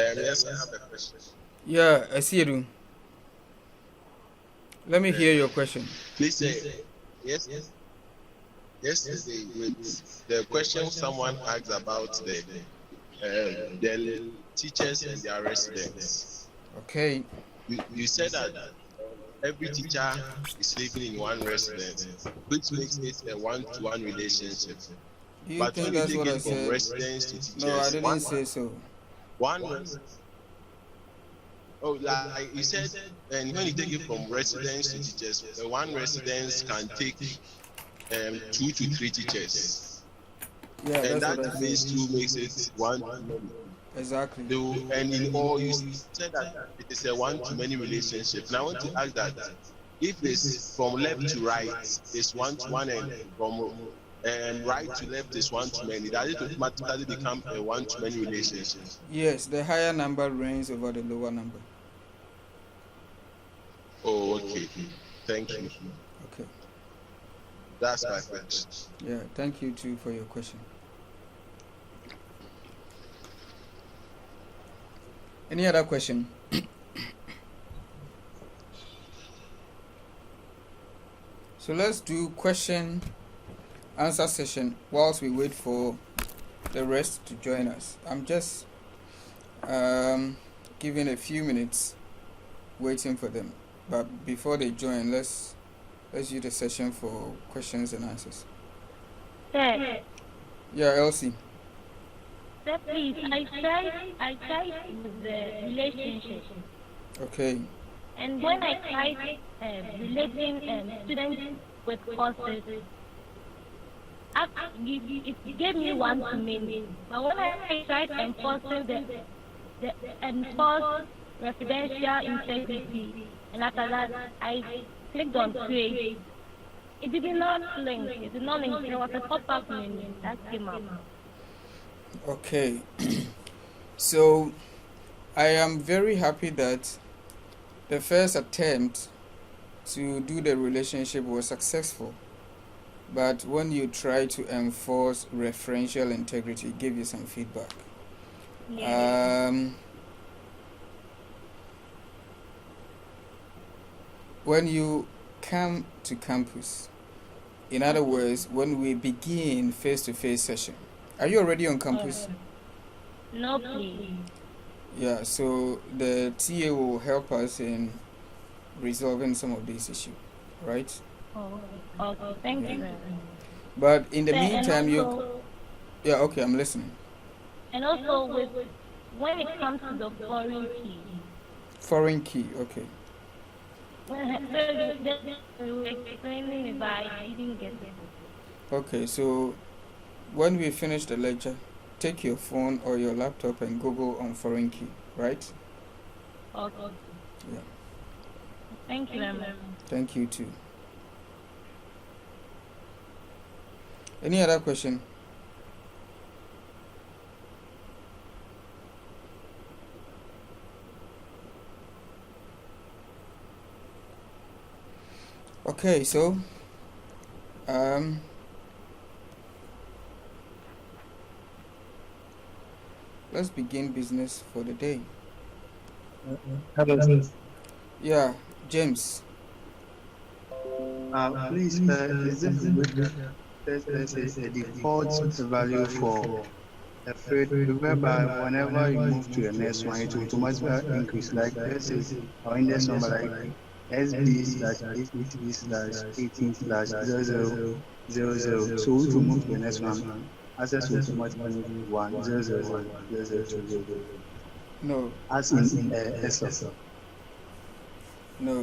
Yes, I have a question. Yeah, I see you. Let me hear your question. Please say yes. Yesterday, with the question someone asked about the teachers and their residents, Okay. you said that every teacher is living in one residence, which makes it a one-to-one relationship. Do you But think when you that's take what I it from said? residents to No, I teachers, didn't say so. one oh, like you said, and when you take it from residents to teachers, one residence can take 2 to 3 teachers, Yeah, and that's that what I means said. 2 makes it one to many. Exactly. So, and in all, you said that it is a one-to-many relationship. Now, I want to ask that if it's from left to right, it's one-to-one, and from right to left is one-to-many, does it automatically become a one-to-many relationship? Yes, the higher number reigns over the lower number. Oh, okay. Thank you. Okay. That's my question. Yeah, thank you too for your question. Any other question? So let's do question answer session whilst we wait for the rest to join us. I'm just giving a few minutes waiting for them. But before they join, let's use the session for questions and answers. Sir, Yeah, Elsie. sir, please, I tried with the relationship, Okay. and when I tried relating students with courses, it gave me one to many. But when I tried enforcing the enforced residential integrity, and after that, I clicked on create. It did not link. It did not link. There was a pop-up menu that came up. Okay. So I am very happy that the first attempt to do the relationship was successful. But when you try to enforce referential integrity, it gave you some feedback. Yeah. When you come to campus, in other words, when we begin face-to-face session, are you already on campus? No, please. Yeah, so the TA will help us in resolving some of these issues, right? Oh, okay. Thank you very much. But in the Sir, and meantime, also, yeah, okay, I'm listening. and also with when it comes to the foreign key, Foreign key, okay. you were explaining it, but I didn't get it. Okay, so when we finish the lecture, take your phone or your laptop and Google on foreign key, right? Okay. Yeah. Thank you very much. Thank you too. Any other question? Okay, so um let's begin business for the day. Hello, sir. Yeah, James. Please, is it there's a default value for a field whereby whenever you move to the next one, it will automatically increase. Like let's say our index number like SB slash 883 slash 18 slash 0000. So if you move to the next one, access will automatically move to 1001002. No, As in Excel. no.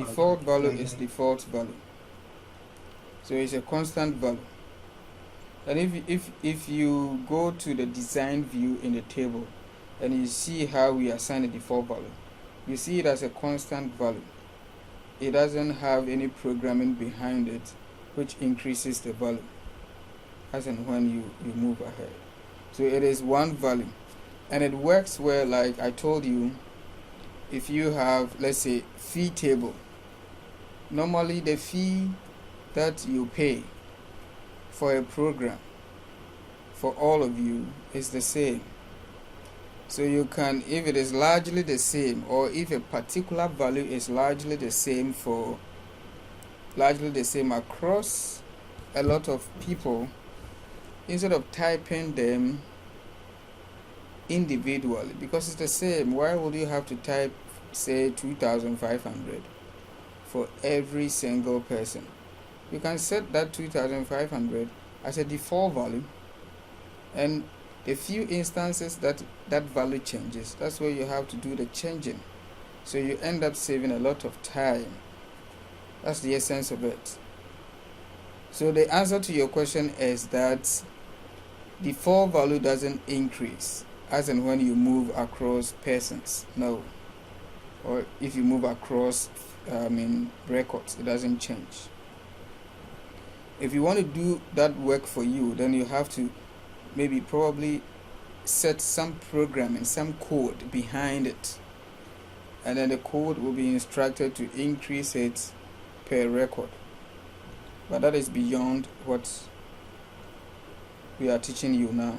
Okay, Default value thank is you. default value. So it's a constant value. And if you go to the design view in the table and you see how we assign a default value, you see it as a constant value. It doesn't have any programming behind it which increases the value as and when you move ahead. So it is one value. And it works well, like I told you. If you have, let's say, fee table, normally the fee that you pay for a program for all of you is the same. So you can, if it is largely the same, or if a particular value is largely the same across a lot of people, instead of typing them individually, because it's the same, why would you have to type, say, 2,500 for every single person? You can set that 2,500 as a default value, and a few instances that value changes, that's where you have to do the changing. So you end up saving a lot of time. That's the essence of it. So the answer to your question is that default value doesn't increase as and when you move across persons. No. Or if you move across records, it doesn't change. If you want to do that work for you, then you have to probably set some programming, some code behind it, and then the code will be instructed to increase it per record. But that is beyond what we are teaching you now.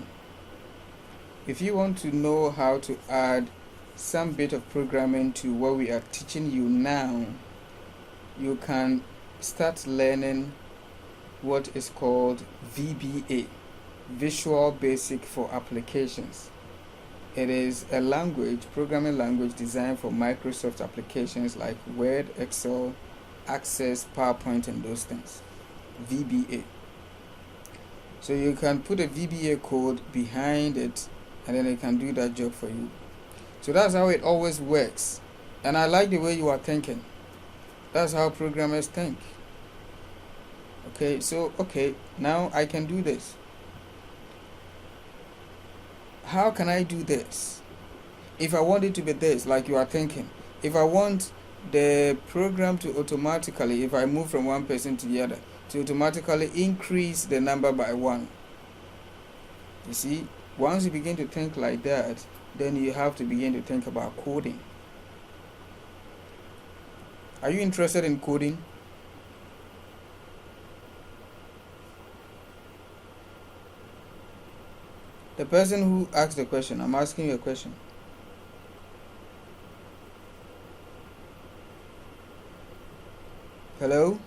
If you want to know how to add some bit of programming to what we are teaching you now, you can start learning what is called VBA, Visual Basic for Applications. It is a programming language designed for Microsoft applications like Word, Excel, Access, PowerPoint, and those things. VBA. So you can put a VBA code behind it, and then it can do that job for you. So that's how it always works. And I like the way you are thinking. That's how programmers think. Okay, now I can do this. How can I do this? If I want it to be this, like you are thinking, if I want the program to automatically, if I move from one person to the other, to automatically increase the number by 1. You see, once you begin to think like that, then you have to begin to think about coding. Are you interested in coding? The person who asked the question, I'm asking you a question. Hello?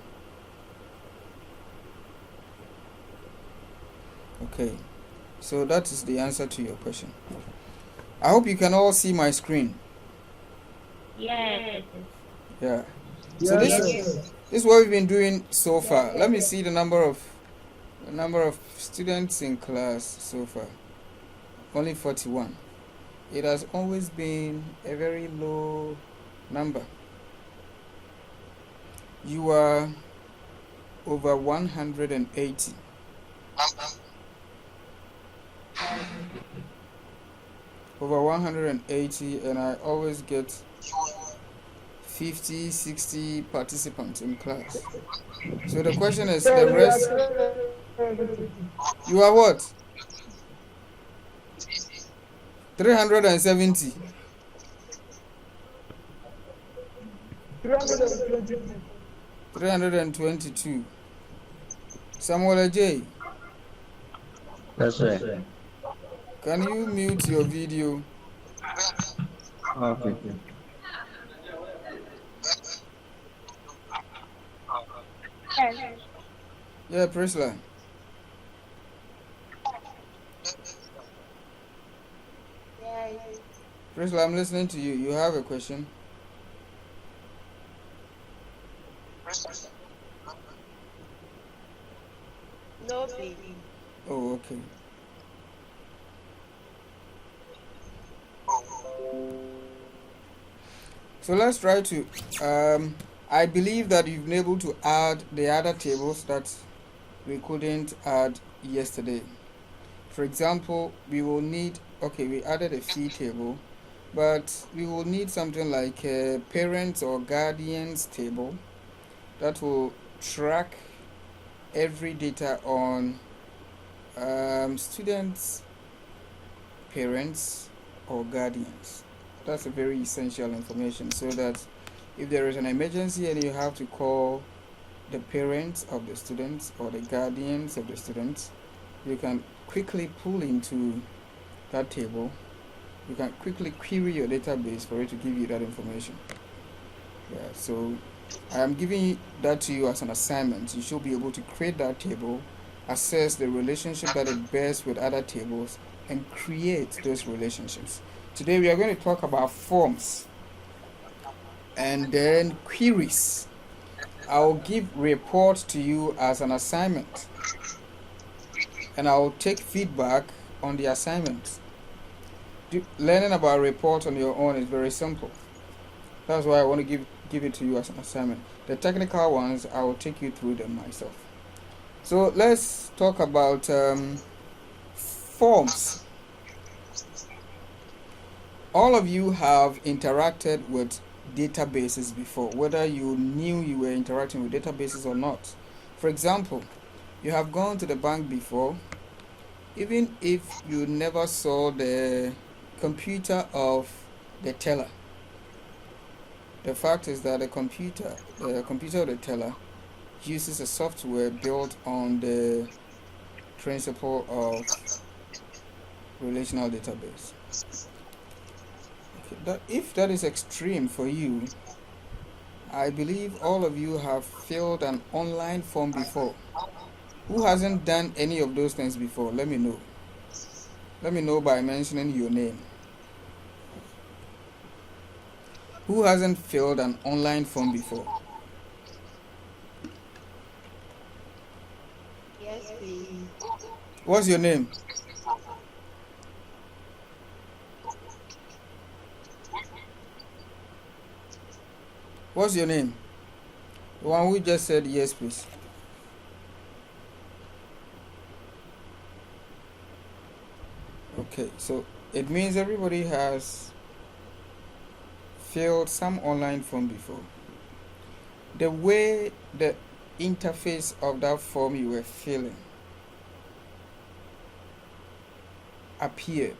Okay, so that is the answer to your question. I hope you can all see my screen. Yes. Yeah. So this is what we've been doing so far. Let me see the number of students in class so far. Only 41. It has always been a very low number. You are over 180. Over 180, and I always get 50, 60 participants in class. So the question is, the rest, you are what? 370. 322. Samuel J. That's right. Can you mute your video? Okay. Yeah, Priscilla. Priscilla, I'm listening to you. You have a question? No, please. Oh, okay. So let's try to, I believe that you've been able to add the other tables that we couldn't add yesterday. For example, we will need, we added a fee table, but we will need something like a parents or guardians table that will track every data on students, parents, or guardians. That's a very essential information, so that if there is an emergency and you have to call the parents of the students or the guardians of the students, you can quickly pull into that table You can quickly query your database for it to give you that information. Yeah, so I am giving that to you as an assignment. You should be able to create that table, assess the relationship that it bears with other tables, and create those relationships. Today we are going to talk about forms and then queries. I'll give reports to you as an assignment, and I'll take feedback on the assignment. Learning about reports on your own is very simple. That's why I want to give it to you as an assignment. The technical ones, I will take you through them myself. So let's talk about forms. All of you have interacted with databases before, whether you knew you were interacting with databases or not. For example, you have gone to the bank before, even if you never saw the computer of the teller. The fact is that the computer of the teller uses a software built on the principle of relational database. Okay, if that is extreme for you, I believe all of you have filled an online form before. Who hasn't done any of those things before? Let me know. Let me know by mentioning your name. Who hasn't filled an online form before? Yes, please. What's your name? What's your name? The one who just said yes, please. Okay, so it means everybody has filled some online form before. The way the interface of that form you were filling appeared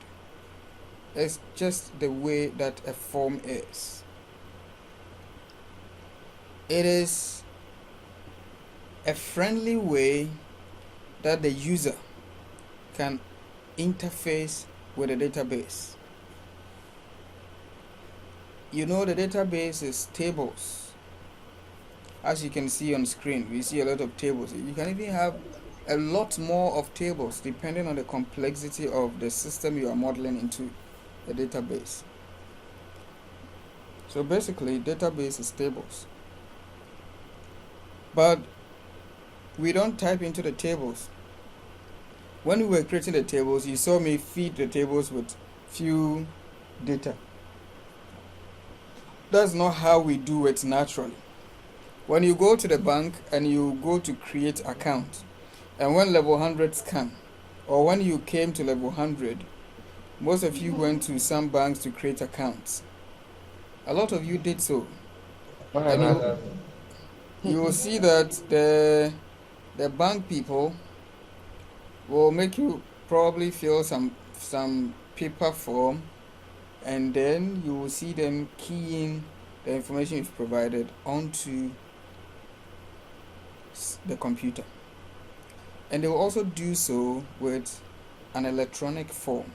is just the way that a form is. It is a friendly way that the user can interface with the database. You know, the database is tables. As you can see on screen, we see a lot of tables. You can even have a lot more of tables depending on the complexity of the system you are modeling into the database. So basically, database is tables. But we don't type into the tables. When we were creating the tables, you saw me feed the tables with few data. That's not how we do it naturally. When you go to the bank and you go to create account, and when level 100 scan, or when you came to level 100, most of you went to some banks to create accounts. A lot of you did so. And you will see that the bank people will make you probably fill some paper form, and then you will see them key in the information you've provided onto the computer. And they will also do so with an electronic form,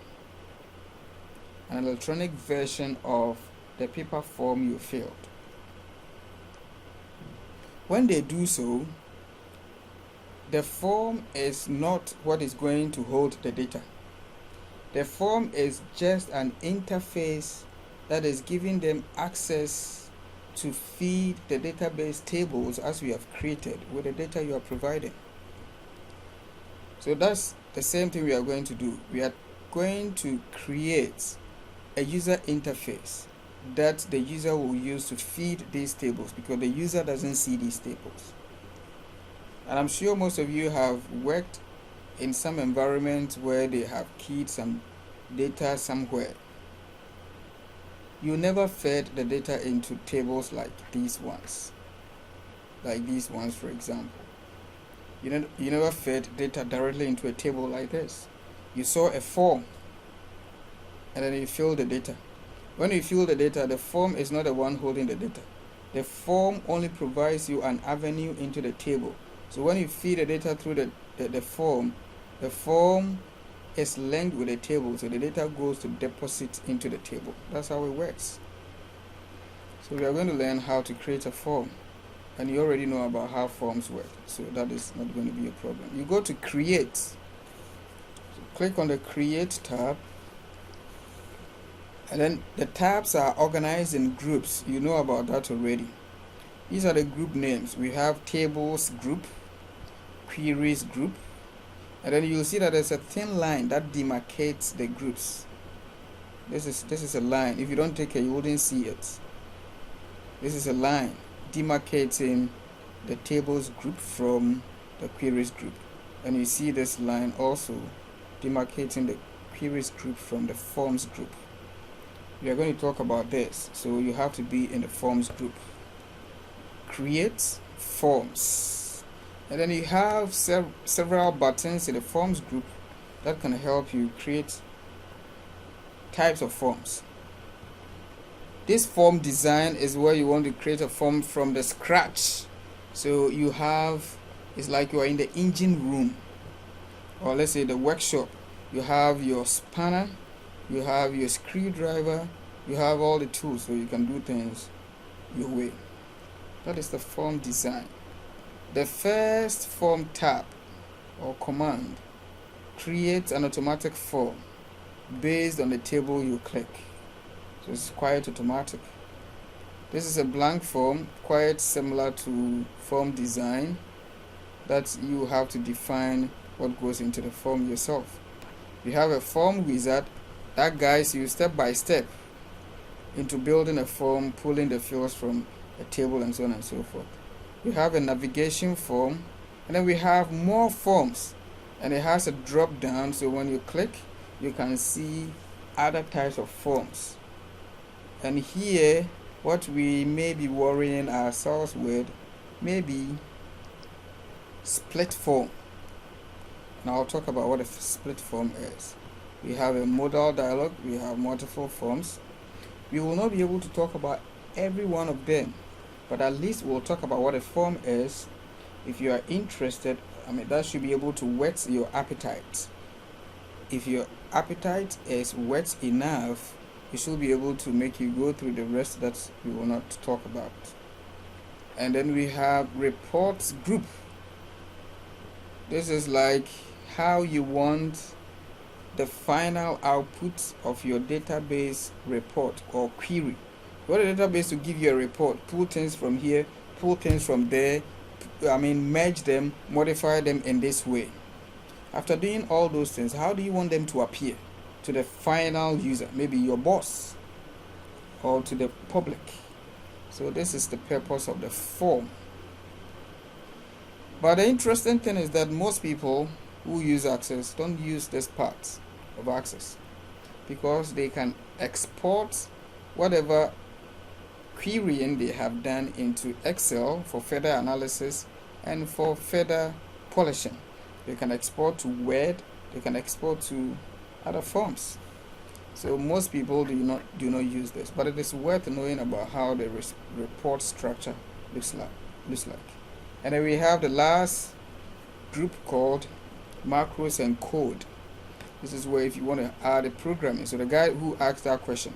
an electronic version of the paper form you filled. When they do so, the form is not what is going to hold the data. The form is just an interface that is giving them access to feed the database tables as we have created with the data you are providing. So that's the same thing we are going to do. We are going to create a user interface that the user will use to feed these tables, because the user doesn't see these tables. And I'm sure most of you have worked in some environment where they have keyed some data somewhere. You never fed the data into tables like these ones. Like these ones, for example. You never fed data directly into a table like this. You saw a form, and then you fill the data. When you fill the data, the form is not the one holding the data. The form only provides you an avenue into the table. So when you feed the data through the form is linked with a table, so the data goes to deposit into the table. That's how it works. So we are going to learn how to create a form, and you already know about how forms work, so that is not going to be a problem. You go to create, so click on the create tab, and then the tabs are organized in groups. You know about that already. These are the group names. We have tables group, queries group, and then you'll see that there's a thin line that demarcates the groups. This is a line. If you don't take care, you wouldn't see it. This is a line demarcating the tables group from the queries group, and you see this line also demarcating the queries group from the forms group. We are going to talk about this, so you have to be in the forms group. Create forms, and then you have several buttons in the forms group that can help you create types of forms. This form design is where you want to create a form from the scratch. So you have, it's like you are in the engine room, or let's say the workshop. You have your spanner, you have your screwdriver, you have all the tools, so you can do things your way. That is the form design. The first form tab or command creates an automatic form based on the table you click. So it's quite automatic. This is a blank form, quite similar to form design, that you have to define what goes into the form yourself. You have a form wizard that guides you step by step into building a form, pulling the fields from a table, and so on and so forth. We have a navigation form, and then we have more forms, and it has a drop down, so when you click you can see other types of forms. And here what we may be worrying ourselves with may be split form, and I'll talk about what a split form is. We have a modal dialog, we have multiple forms. We will not be able to talk about every one of them, but at least we'll talk about what a form is. If you are interested, that should be able to whet your appetite. If your appetite is whet enough, it should be able to make you go through the rest that we will not talk about. And then we have reports group. This is like how you want the final output of your database report or query. You want a database to give you a report, pull things from here, pull things from there, merge them, modify them in this way. After doing all those things, how do you want them to appear to the final user, maybe your boss, or to the public? So this is the purpose of the form. But the interesting thing is that most people who use Access don't use this part of Access, because they can export whatever querying they have done into Excel for further analysis and for further polishing. They can export to Word, they can export to other forms. So most people do not use this, but it is worth knowing about how the report structure looks like. And then we have the last group called macros and code. This is where if you want to add a programming. So the guy who asked that question,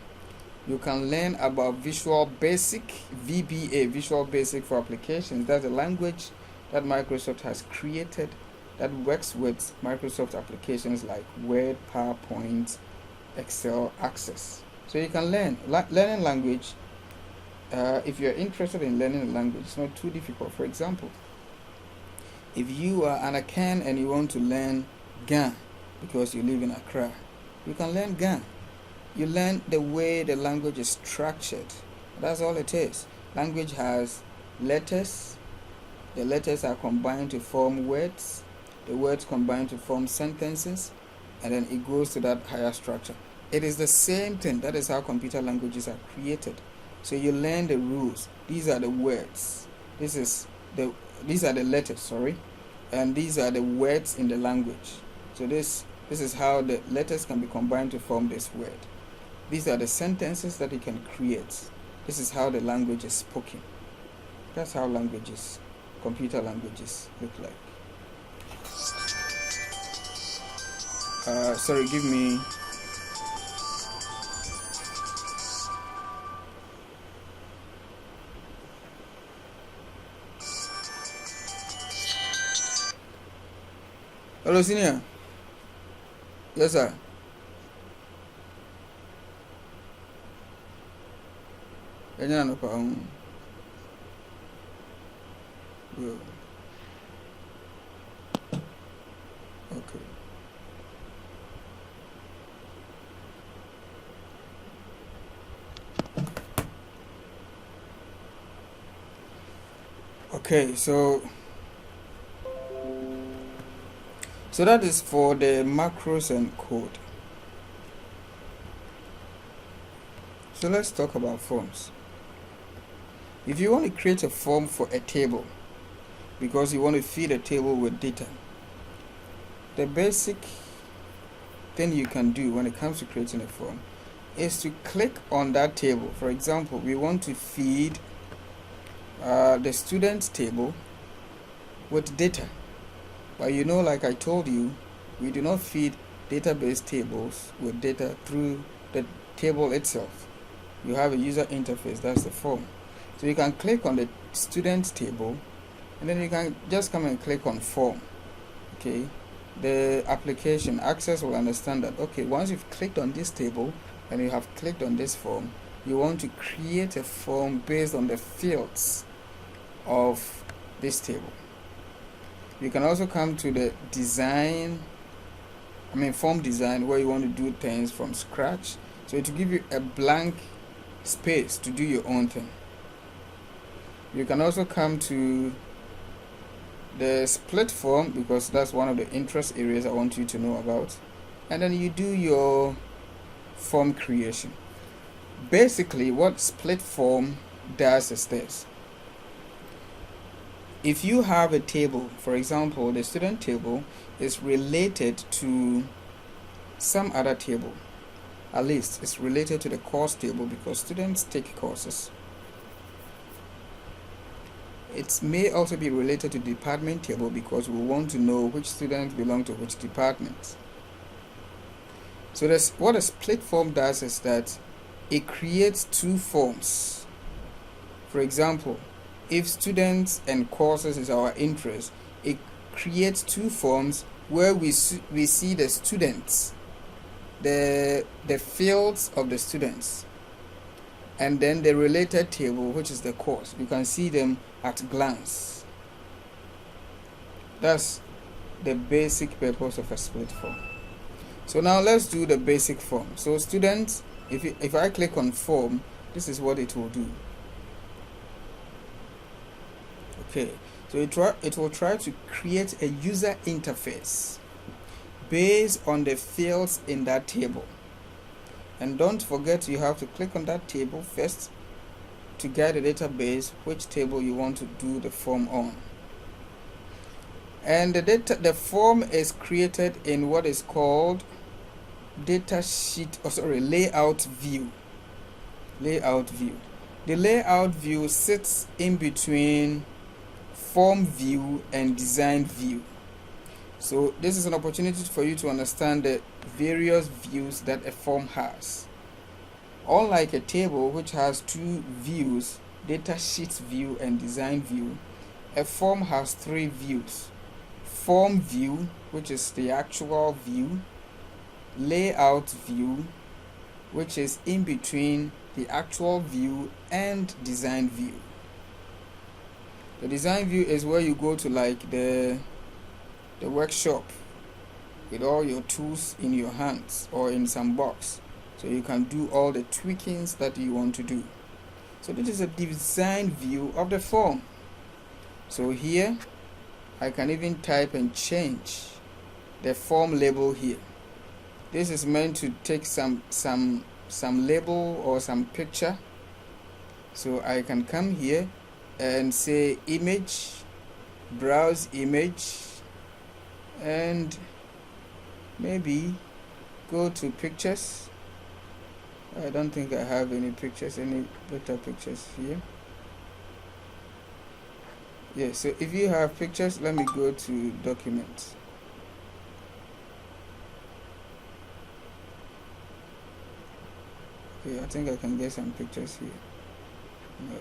you can learn about Visual Basic, VBA, Visual Basic for applications. That's a language that Microsoft has created that works with Microsoft applications like Word, PowerPoint, Excel, Access. So you can learning language. If you're interested in learning a language, it's not too difficult. For example, if you are an Akan and you want to learn Ga because you live in Accra, you can learn Ga. You learn the way the language is structured. That's all it is. Language has letters. The letters are combined to form words. The words combine to form sentences, and then it goes to that higher structure. It is the same thing. That is how computer languages are created. So you learn the rules. These are the words. These are the letters, and these are the words in the language. So this is how the letters can be combined to form this word. These are the sentences that you can create. This is how the language is spoken. That's how computer languages look like. Sorry, give me. Hello, senior. Yes, sir. Enya no pa. Yeah. Okay. Okay, so that is for the macros and code. So let's talk about forms. If you want to create a form for a table, because you want to feed a table with data, the basic thing you can do when it comes to creating a form is to click on that table. For example, we want to feed the student table with data. But like I told you, we do not feed database tables with data through the table itself. You have a user interface, that's the form. So you can click on the student table, and then you can just come and click on form. Okay, the application Access will understand that, okay, once you've clicked on this table and you have clicked on this form, you want to create a form based on the fields of this table. You can also come to the form design, where you want to do things from scratch. So it will give you a blank space to do your own thing. You can also come to the split form, because that's one of the interest areas I want you to know about, and then you do your form creation. Basically, what split form does is this. If you have a table, for example, the student table is related to some other table, at least it's related to the course table, because students take courses. It may also be related to the department table, because we want to know which students belong to which department. So what a split form does is that it creates two forms. For example, if students and courses is our interest, it creates two forms where we see the students, the fields of the students, and then the related table, which is the course. You can see them at glance. That's the basic purpose of a split form. So now let's do the basic form. So students, if I click on form, this is what it will do. Okay, so it will try to create a user interface based on the fields in that table. And don't forget, you have to click on that table first to get a database which table you want to do the form on. And the form is created in what is called layout view. Layout view. The layout view sits in between form view and design view. So this is an opportunity for you to understand the various views that a form has. Unlike a table which has two views, datasheet view and design view, a form has three views. Form view, which is the actual view, layout view, which is in between the actual view and design view. The design view is where you go to, like the workshop with all your tools in your hands or in some box, so you can do all the tweakings that you want to do. So this is a design view of the form. So here I can even type and change the form label here. This is meant to take some label or some picture. So I can come here and say image, browse image, and maybe go to pictures. I don't think I have any better pictures here. Yeah, so if you have pictures, let me go to documents. Okay, I think I can get some pictures here. No.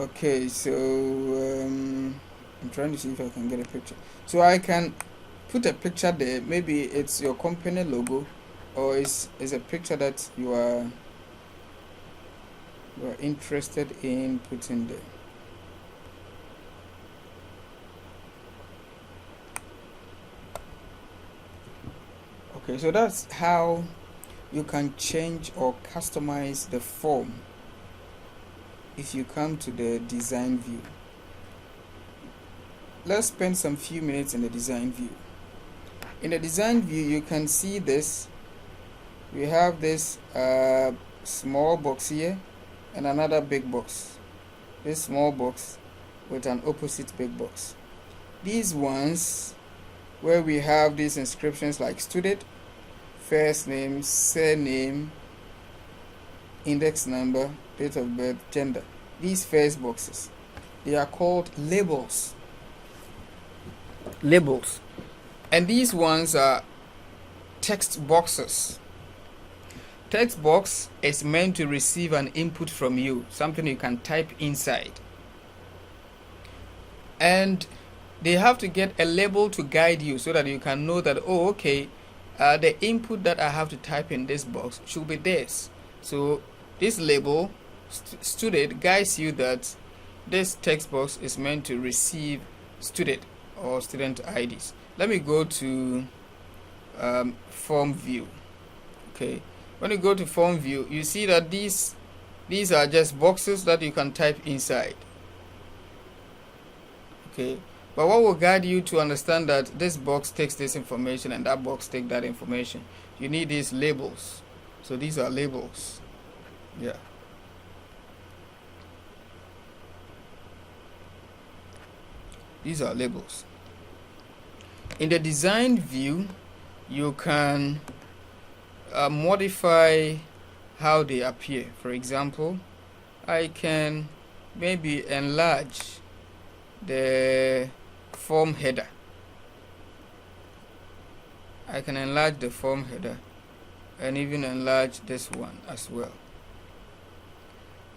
Okay, so I'm trying to see if I can get a picture. So I can put a picture there. Maybe it's your company logo, or it's a picture that you are interested in putting there. Okay, so that's how you can change or customize the form if you come to the design view. Let's spend some few minutes in the design view. In the design view, you can see this. We have this small box here and another big box. This small box with an opposite big box. These ones where we have these inscriptions like student, first name, surname, index number, date of birth, gender. These first boxes, they are called labels. Labels. And these ones are text boxes. Text box is meant to receive an input from you, something you can type inside. And they have to get a label to guide you so that you can know that, oh, okay, the input that I have to type in this box should be this. So this label, student, guides you that this text box is meant to receive student or student IDs. Let me go to form view. Okay, when you go to form view, you see that these are just boxes that you can type inside. Okay, but what will guide you to understand that this box takes this information and that box takes that information? You need these labels. So these are labels. Yeah. These are labels. In the design view, you can modify how they appear. For example, I can maybe enlarge the form header. I can enlarge the form header and even enlarge this one as well,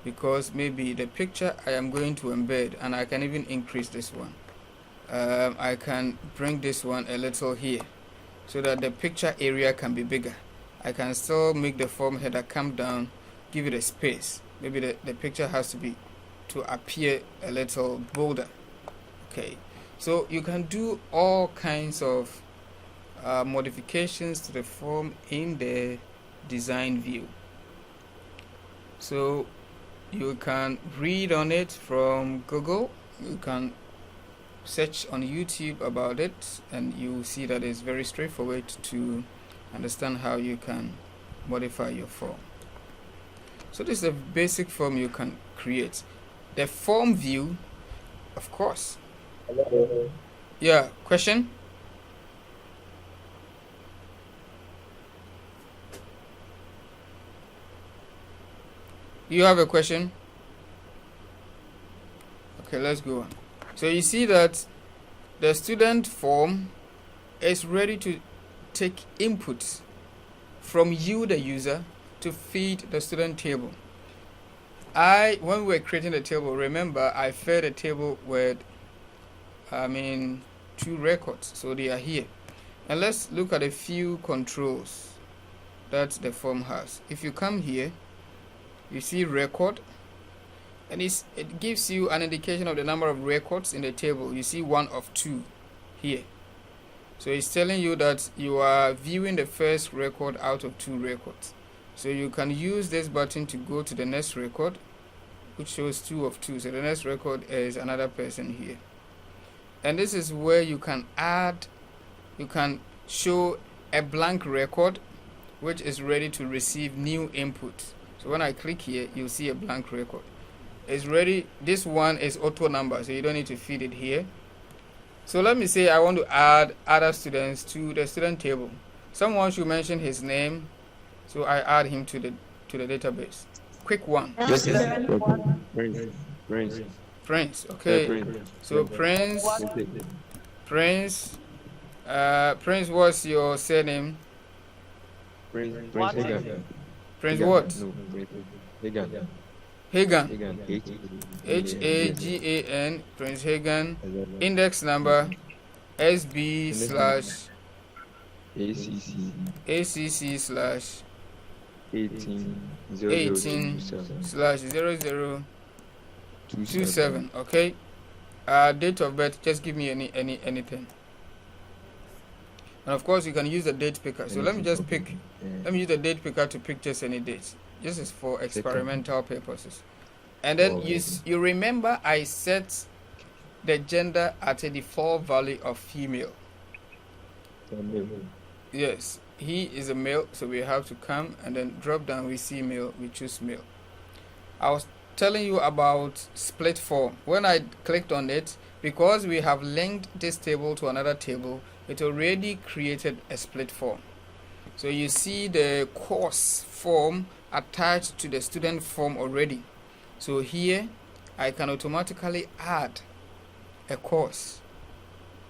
because maybe the picture I am going to embed, and I can even increase this one. I can bring this one a little here so that the picture area can be bigger. I can still make the form header come down, give it a space. Maybe the picture has to appear a little bolder. Okay, so you can do all kinds of modifications to the form in the design view. So you can read on it from Google. You can search on YouTube about it, and you see that it's very straightforward to understand how you can modify your form. So this is a basic form you can create. The form view, of course. Yeah, question? You have a question? Okay, let's go on. So you see that the student form is ready to take input from you, the user, to feed the student table. When we were creating the table, remember I fed a table with 2 records, so they are here. And let's look at a few controls that the form has. If you come here, you see record, and it gives you an indication of the number of records in the table. You see 1 of 2 here. So it's telling you that you are viewing the first record out of 2 records. So you can use this button to go to the next record, which shows 2 of 2. So the next record is another person here. And this is where you can show a blank record which is ready to receive new input. So when I click here, you'll see a blank record. It's ready. This one is auto number, so you don't need to feed it here. So let me say I want to add other students to the student table. Someone should mention his name, so I add him to the database. Quick one. Prince. Prince. Okay. So Prince. Prince. Prince, what's your surname? Prince What? Hagan. Prince what? No, Prince Hagan. Hagan. Hagan. Hagan. Prince Hagan. And then Index number SB next slash ACC ACC slash 18 18 0027. slash 0027. 27. Okay. Date of birth. Just give me anything. And of course, you can use the date picker. So let me just pick. Let me use the date picker to pick just any dates. This is for experimental purposes. And then you remember I set the gender at a default value of female. Yes, he is a male, so we have to come and then drop down. We see male, we choose male. I was telling you about split form. When I clicked on it, because we have linked this table to another table, it already created a split form. So you see the course form attached to the student form already. So here I can automatically add a course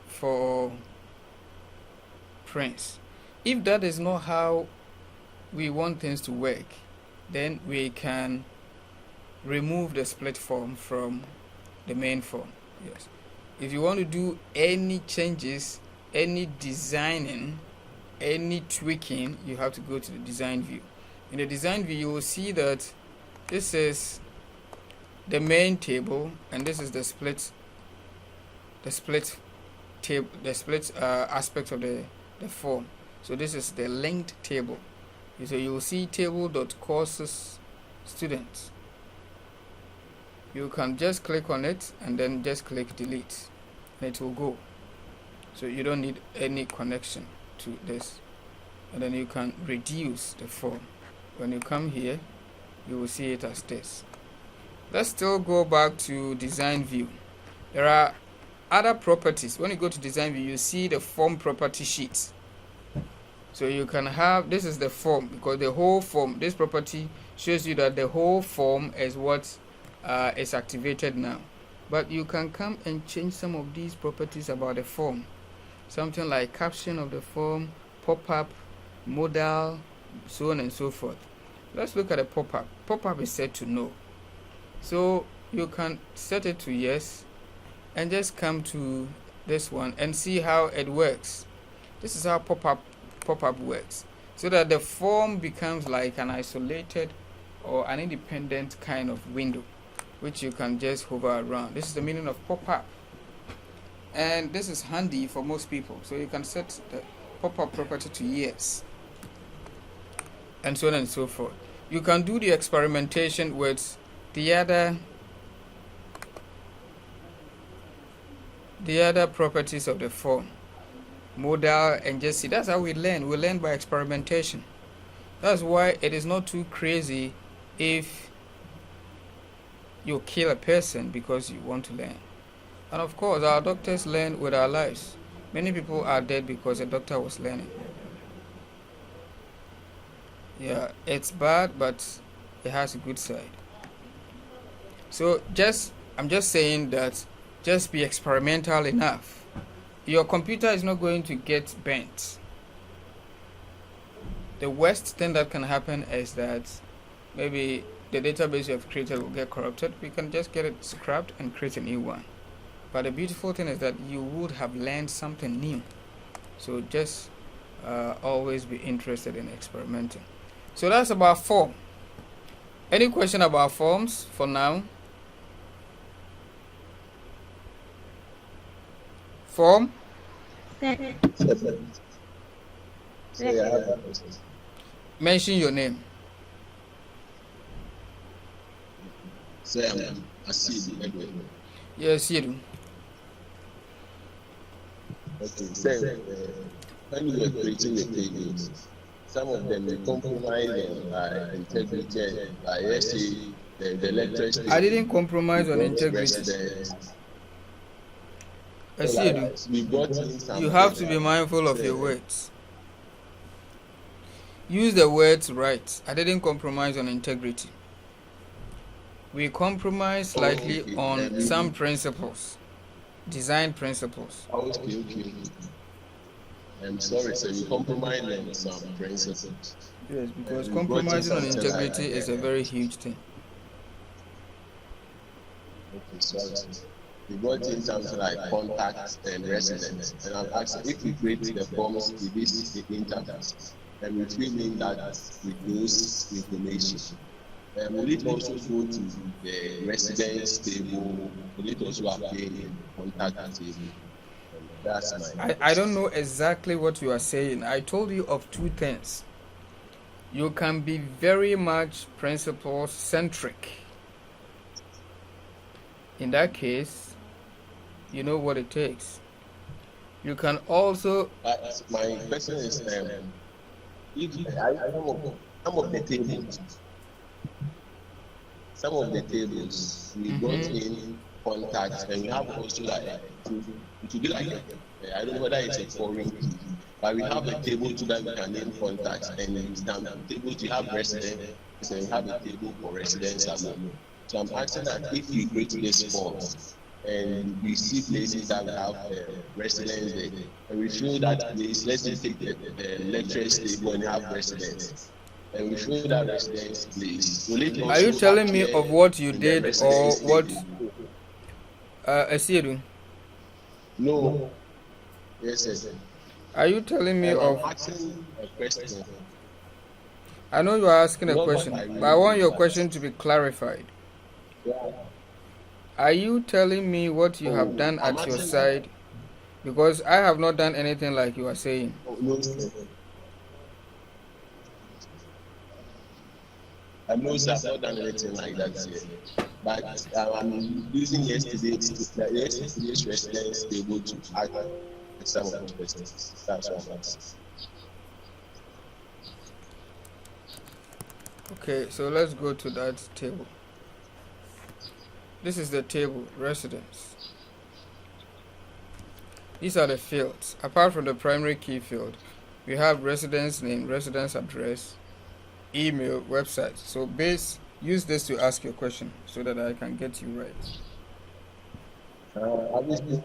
for Prince. If that is not how we want things to work, then we can remove the split form from the main form. Yes. If you want to do any changes, any designing, any tweaking, you have to go to the design view. In the design view, you will see that this is the main table and this is the split table, the split aspect of the form. So this is the linked table. So you will see table.courses students. You can just click on it and then just click delete and it will go. So you don't need any connection to this. And then you can reduce the form. When you come here, you will see it as this. Let's still go back to design view. There are other properties. When you go to design view, you see the form property sheet. So you can have, this is the form, because the whole form, this property shows you that the whole form is what is activated now. But you can come and change some of these properties about the form. Something like caption of the form, pop-up, modal, so on and so forth. Let's look at a pop-up. Pop-up is set to no. So you can set it to yes and just come to this one and see how it works. This is how pop-up works, so that the form becomes like an isolated or an independent kind of window which you can just hover around. This is the meaning of pop-up, and this is handy for most people. So you can set the pop-up property to yes and so on and so forth. You can do the experimentation with the other properties of the form, modal, and just see. That's how we learn. We learn by experimentation. That's why it is not too crazy if you kill a person because you want to learn. And of course, our doctors learn with our lives. Many people are dead because a doctor was learning. Yeah, it's bad, but it has a good side. So I'm just saying that just be experimental enough. Your computer is not going to get bent. The worst thing that can happen is that maybe the database you have created will get corrupted. We can just get it scrapped and create a new one. But the beautiful thing is that you would have learned something new. So just always be interested in experimenting. So that's about form. Any question about forms for now? Form? Mention your name. Yes, you do. Okay. When you were creating the tables, some of them they compromise by integrity, by let's say the lecturers. I didn't compromise on integrity. I see you do. You have to be mindful of your words. Use the words right. I didn't compromise on integrity. We compromise Oh, slightly okay. on some principles, design principles. Okay. I'm sorry, sir. We compromise on some principles. Yes, because We brought in compromising on something like integrity is a very huge thing. okay, sorry, sir. We brought in something like contact and residence. And I'm asking if we create the forms with this interface and we fill in that with those information. Will it also go to the residence table? Will it also appear in contact table? That's my I don't know exactly what you are saying. I told you of two things. You can be very much principle centric. In that case, you know what it takes. You can also. my question is if some of the tables we brought in contact and we have also like it will be like I don't know whether it's a foreign key, but we have a table so that we can name contacts and in some tables you have residents and you have a table for residents alone. So I'm asking that if you create this forms and we see places that we have residents there and we show that place, let's just take the lecturers table and have residents. And we show that residence place. Will it also Are you telling me appear of what you in the did or residence what? table? Asiedu, No. Yes, sir. are you telling me I'm of? asking a question. I know you are asking a Not question, that I but I want really your do, question to be clarified. yeah. Are you telling me what you have Oh, done I'm at your asking side? Because I have not done anything like you are saying. oh, no, sir. I know, sir, I've not done anything like that yet. But I'm using yesterday's residence table to ask some of the questions. That's what I'm asking. Okay, so let's go to that table. This is the table, residence. These are the fields. Apart from the primary key field, we have residence name, residence address, email, website. So use this to ask your question so that I can get you right. Obviously,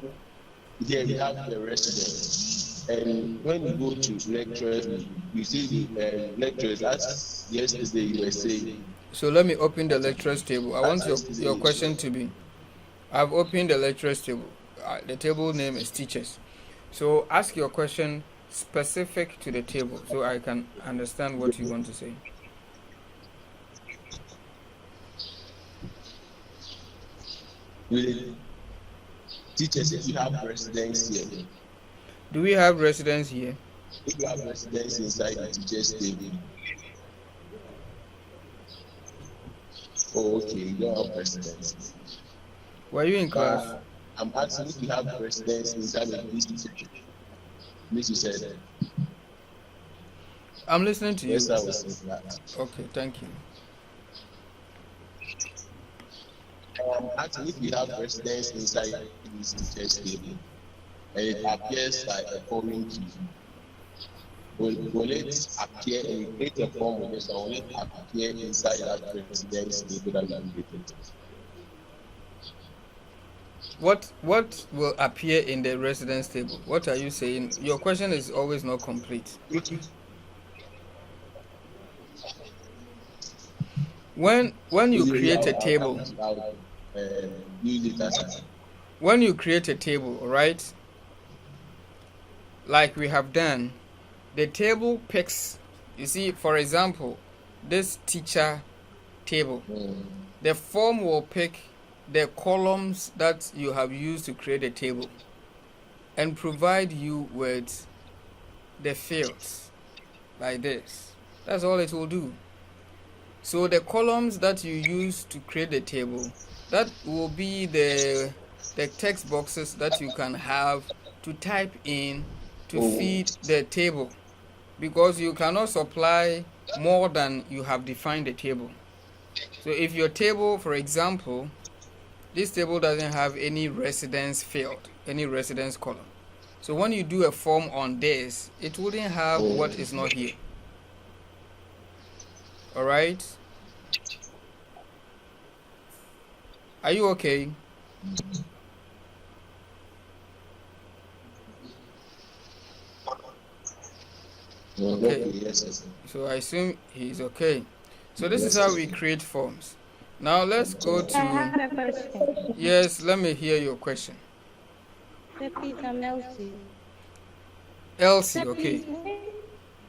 here we have the residence. And when you go to lecturers, you see the lecturers, as yesterday you were saying. So let me open the lecturers table. I want your question to be, I've opened the lecturers table. The table name is teachers. So ask your question specific to the table so I can understand what you want to say. With teachers, if you have residents here. Do we have residents here? If you have residents inside the teachers table. Oh, okay, you don't have residents. Were you in class? I'm asking if you have residents inside of this teacher. This you said. I'm listening to you. Yes, I was saying that. Okay, thank you. I'm asking if you have residents inside this teacher's table, and it appears like a foreign key. Will it appear and you create a form with this, or will it appear inside that residence table that you created? What will appear in the residence table? What are you saying? Your question is always not complete. When you create a table, when you create a table, right? Like we have done, the table picks, you see, for example, this teacher table, the form will pick the columns that you have used to create a table and provide you with the fields like this. That's all it will do. So the columns that you use to create the table, that will be the text boxes that you can have to type in to feed the table, because you cannot supply more than you have defined the table. So if your table, for example, this table doesn't have any residence field, any residence column. So when you do a form on this, it wouldn't have what is not here. All right? Are you okay? Okay. Yes. So I assume he's okay. So this is how we create forms. Now let's go I have to, a question. yes, let me hear your question. So please, I'm Elsie. Elsie, So okay. please,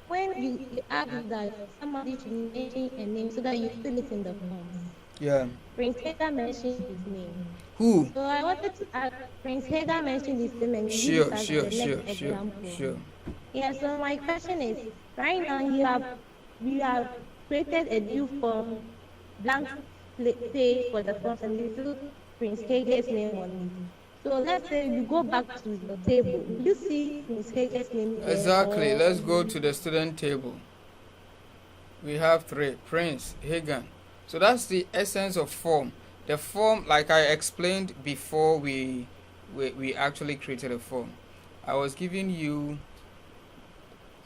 when you ask that somebody should mention a name so that you fill it in the forms, Yeah. Prince Hager mentioned his name. Who? So I wanted to ask, Prince Hager mentioned his name and he used Sure, as sure, the sure, next sure, example. sure. Yeah, so my question is, right now you have created a new form, blank page for the forms, and you put Prince Hager's name on it. So let's say you go back to your table, will you see Prince Hager's name there Exactly. or? Let's go to the student table. We have 3, Prince, Hagan. So that's the essence of form. The form, like I explained before we actually created a form. I was giving you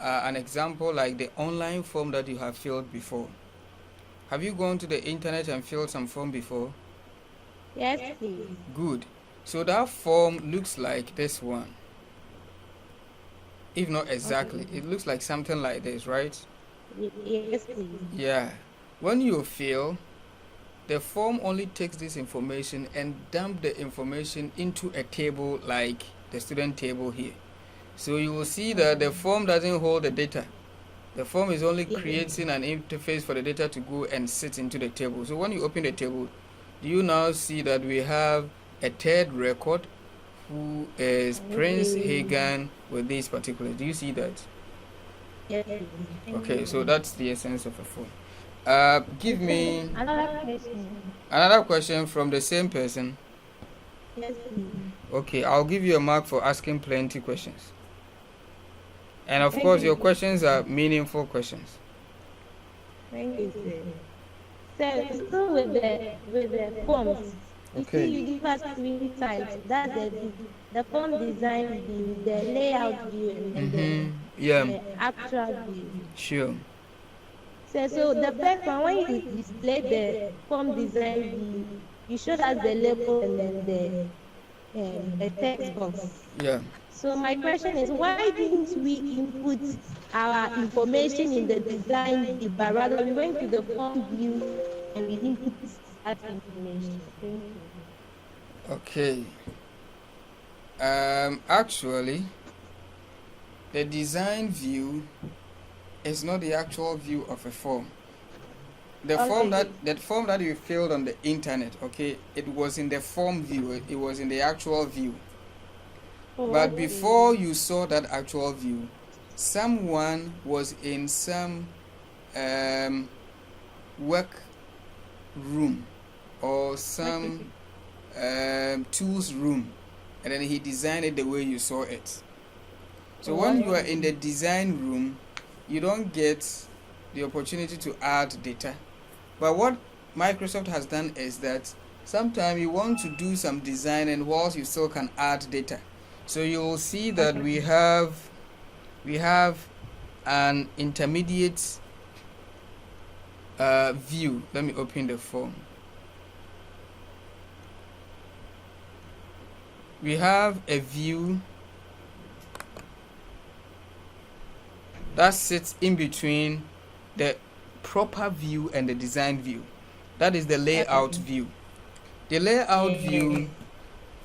an example like the online form that you have filled before. Have you gone to the internet and filled some form before? Yes, please. Good. So that form looks like this one. If not exactly, Okay. it looks like something like this, right? Yes, please. Yeah. When you fill, the form only takes this information and dump the information into a table like the student table here. So you will see that the form doesn't hold the data. The form is only creating an interface for the data to go and sit into the table. So when you open the table, do you now see that we have a third record who is Prince Hagan with this particular? Do you see that? Yes, please. Okay, so that's the essence of a form. Give me another question from the same person. Yes, please. Okay, I'll give you a mark for asking plenty questions. And of course, your questions are meaningful questions. Thank you, sir. So still with the forms, you see you give us 3 types. That's the form design view, the layout view, and the actual view. Sure. So the first one, when you display the form design view, you showed us the label and then the text box. Yeah. So my question is, why didn't we input our information in the design view, but rather we went to the form view and we input that information? Thank you. Okay. Actually, the design view is not the actual view of a form. The form that you filled on the internet, okay, it was in the form view. It was in the actual view. But before you saw that actual view, someone was in some work room or some tools room, and then he designed it the way you saw it. So when you are in the design room, you don't get the opportunity to add data. But what Microsoft has done is that sometimes you want to do some design and whilst you still can add data. So you will see that we have an intermediate view. Let me open the form. We have a view that sits in between the proper view and the design view. That is the layout view. The layout view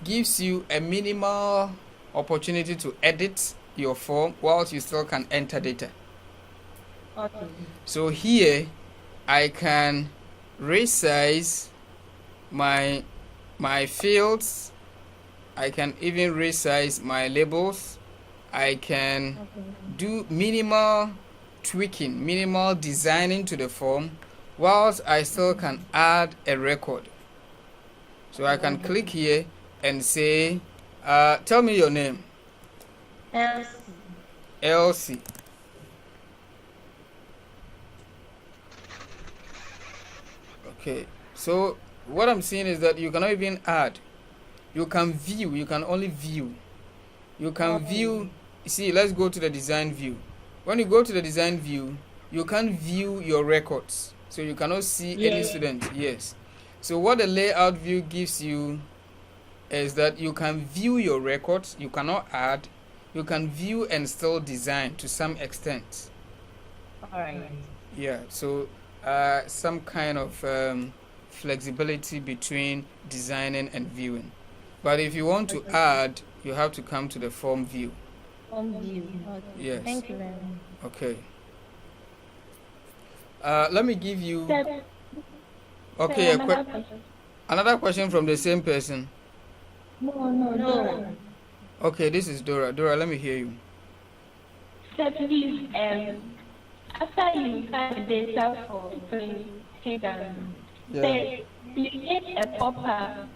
gives you a minimal opportunity to edit your form whilst you still can enter data. Okay. So here I can resize my fields. I can even resize my labels. I can do minimal tweaking, minimal designing to the form whilst I still can add a record. So I can click here and say, tell me your name. Elsie. Okay, so what I'm seeing is that you cannot even add. You can view, you can only view. You can view, see, let's go to the design view. When you go to the design view, you can view your records. So you cannot see any student, yes. So what the layout view gives you is that you can view your records, you cannot add, you can view and still design to some extent. All right. Yeah, so some kind of flexibility between designing and viewing. But if you want to add, you have to come to the form view. Home view. Okay. Yes. Thank you very much. Okay. Let me give you. Sir, Okay, another question. another question from the same person. No. Okay, this is Dora. Dora, let me hear you. Sir, please, after you find the data for Hagan, say, you get a pop-up.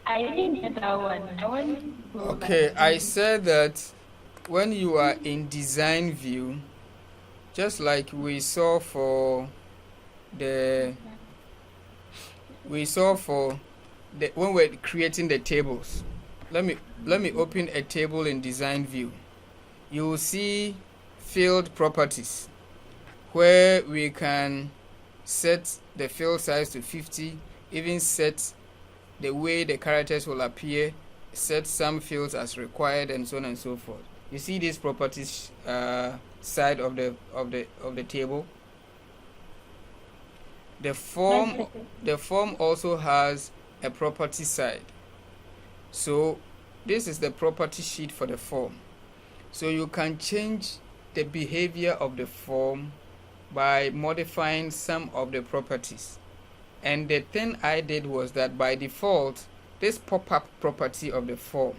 I didn't get that one. I want to go back. Okay, I said that when you are in design view, just like we saw for the when we're creating the tables. Let me open a table in design view. You will see field properties where we can set the field size to 50, even set the way the characters will appear, set some fields as required, and so on and so forth. You see these properties side of the table. The form also has a property side. So this is the property sheet for the form. So you can change the behavior of the form by modifying some of the properties. And the thing I did was that by default, this pop-up property of the form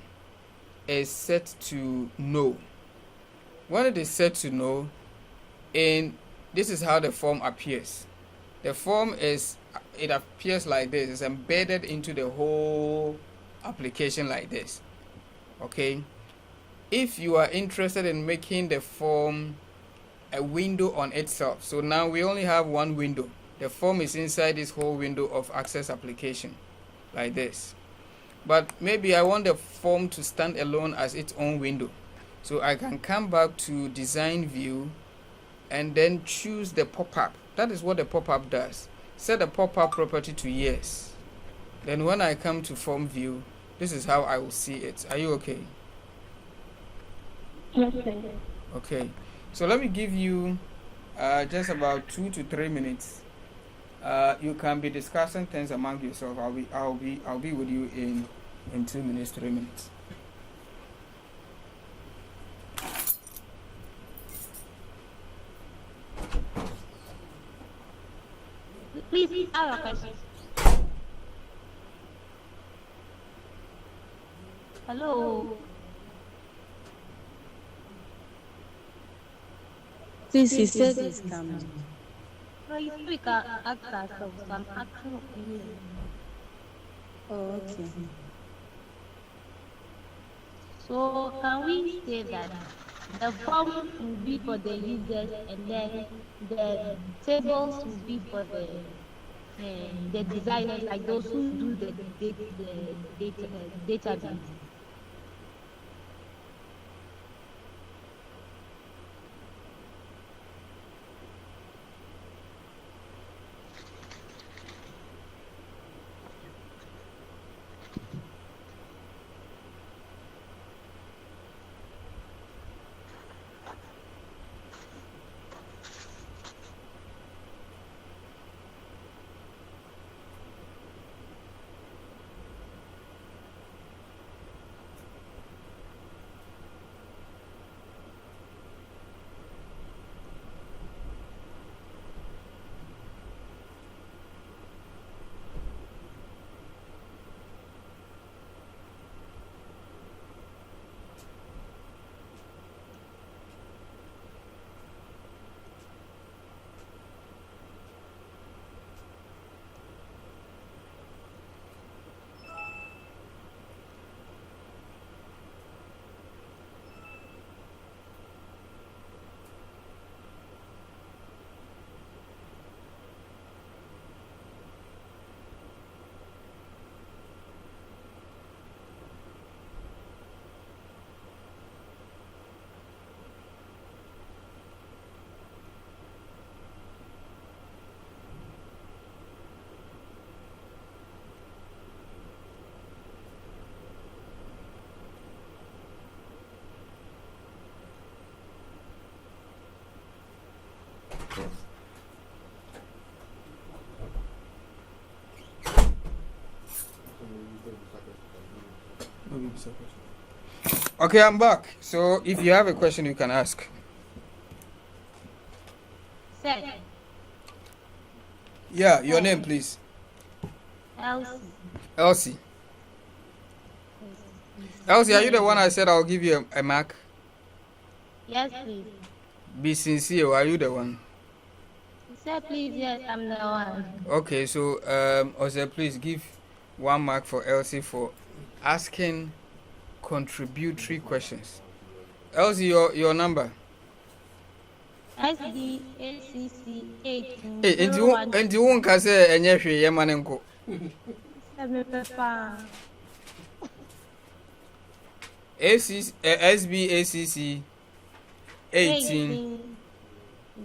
is set to no. When it is set to no, this is how the form appears. The form it appears like this. It's embedded into the whole application like this. Okay. If you are interested in making the form a window on itself, so now we only have one window. The form is inside this whole window of access application like this. But maybe I want the form to stand alone as its own window. So I can come back to design view and then choose the pop-up. That is what the pop-up does. Set the pop-up property to yes. Then when I come to form view, this is how I will see it. Are you okay? Yes, sir. Okay. So let me give you just about 2 to 3 minutes. You can be discussing things among yourself. I'll be with you in 2 minutes, 3 minutes. Please, I have a question. Hello. Since he said he's coming. No, you speak ask ourselves. So I'm asking you. Oh, okay. So can we say that the form will be for the users and then the tables will be for the designers, like those who do the database? answer your question. Okay, I'm back. So if you have a question, you can ask. Sir, Yeah, your name, please. Elsie. Elsie. Elsie, are you the one I said I'll give you a mark? Yes, please. Be sincere. Are you the one? Sir, please, yes, I'm the one. Okay, so Ose, please give 1 mark for Elsie for asking contributory questions. Elsie, your number. SDACC 18 Hey, and you won't say any Yamanenko. SBACC 18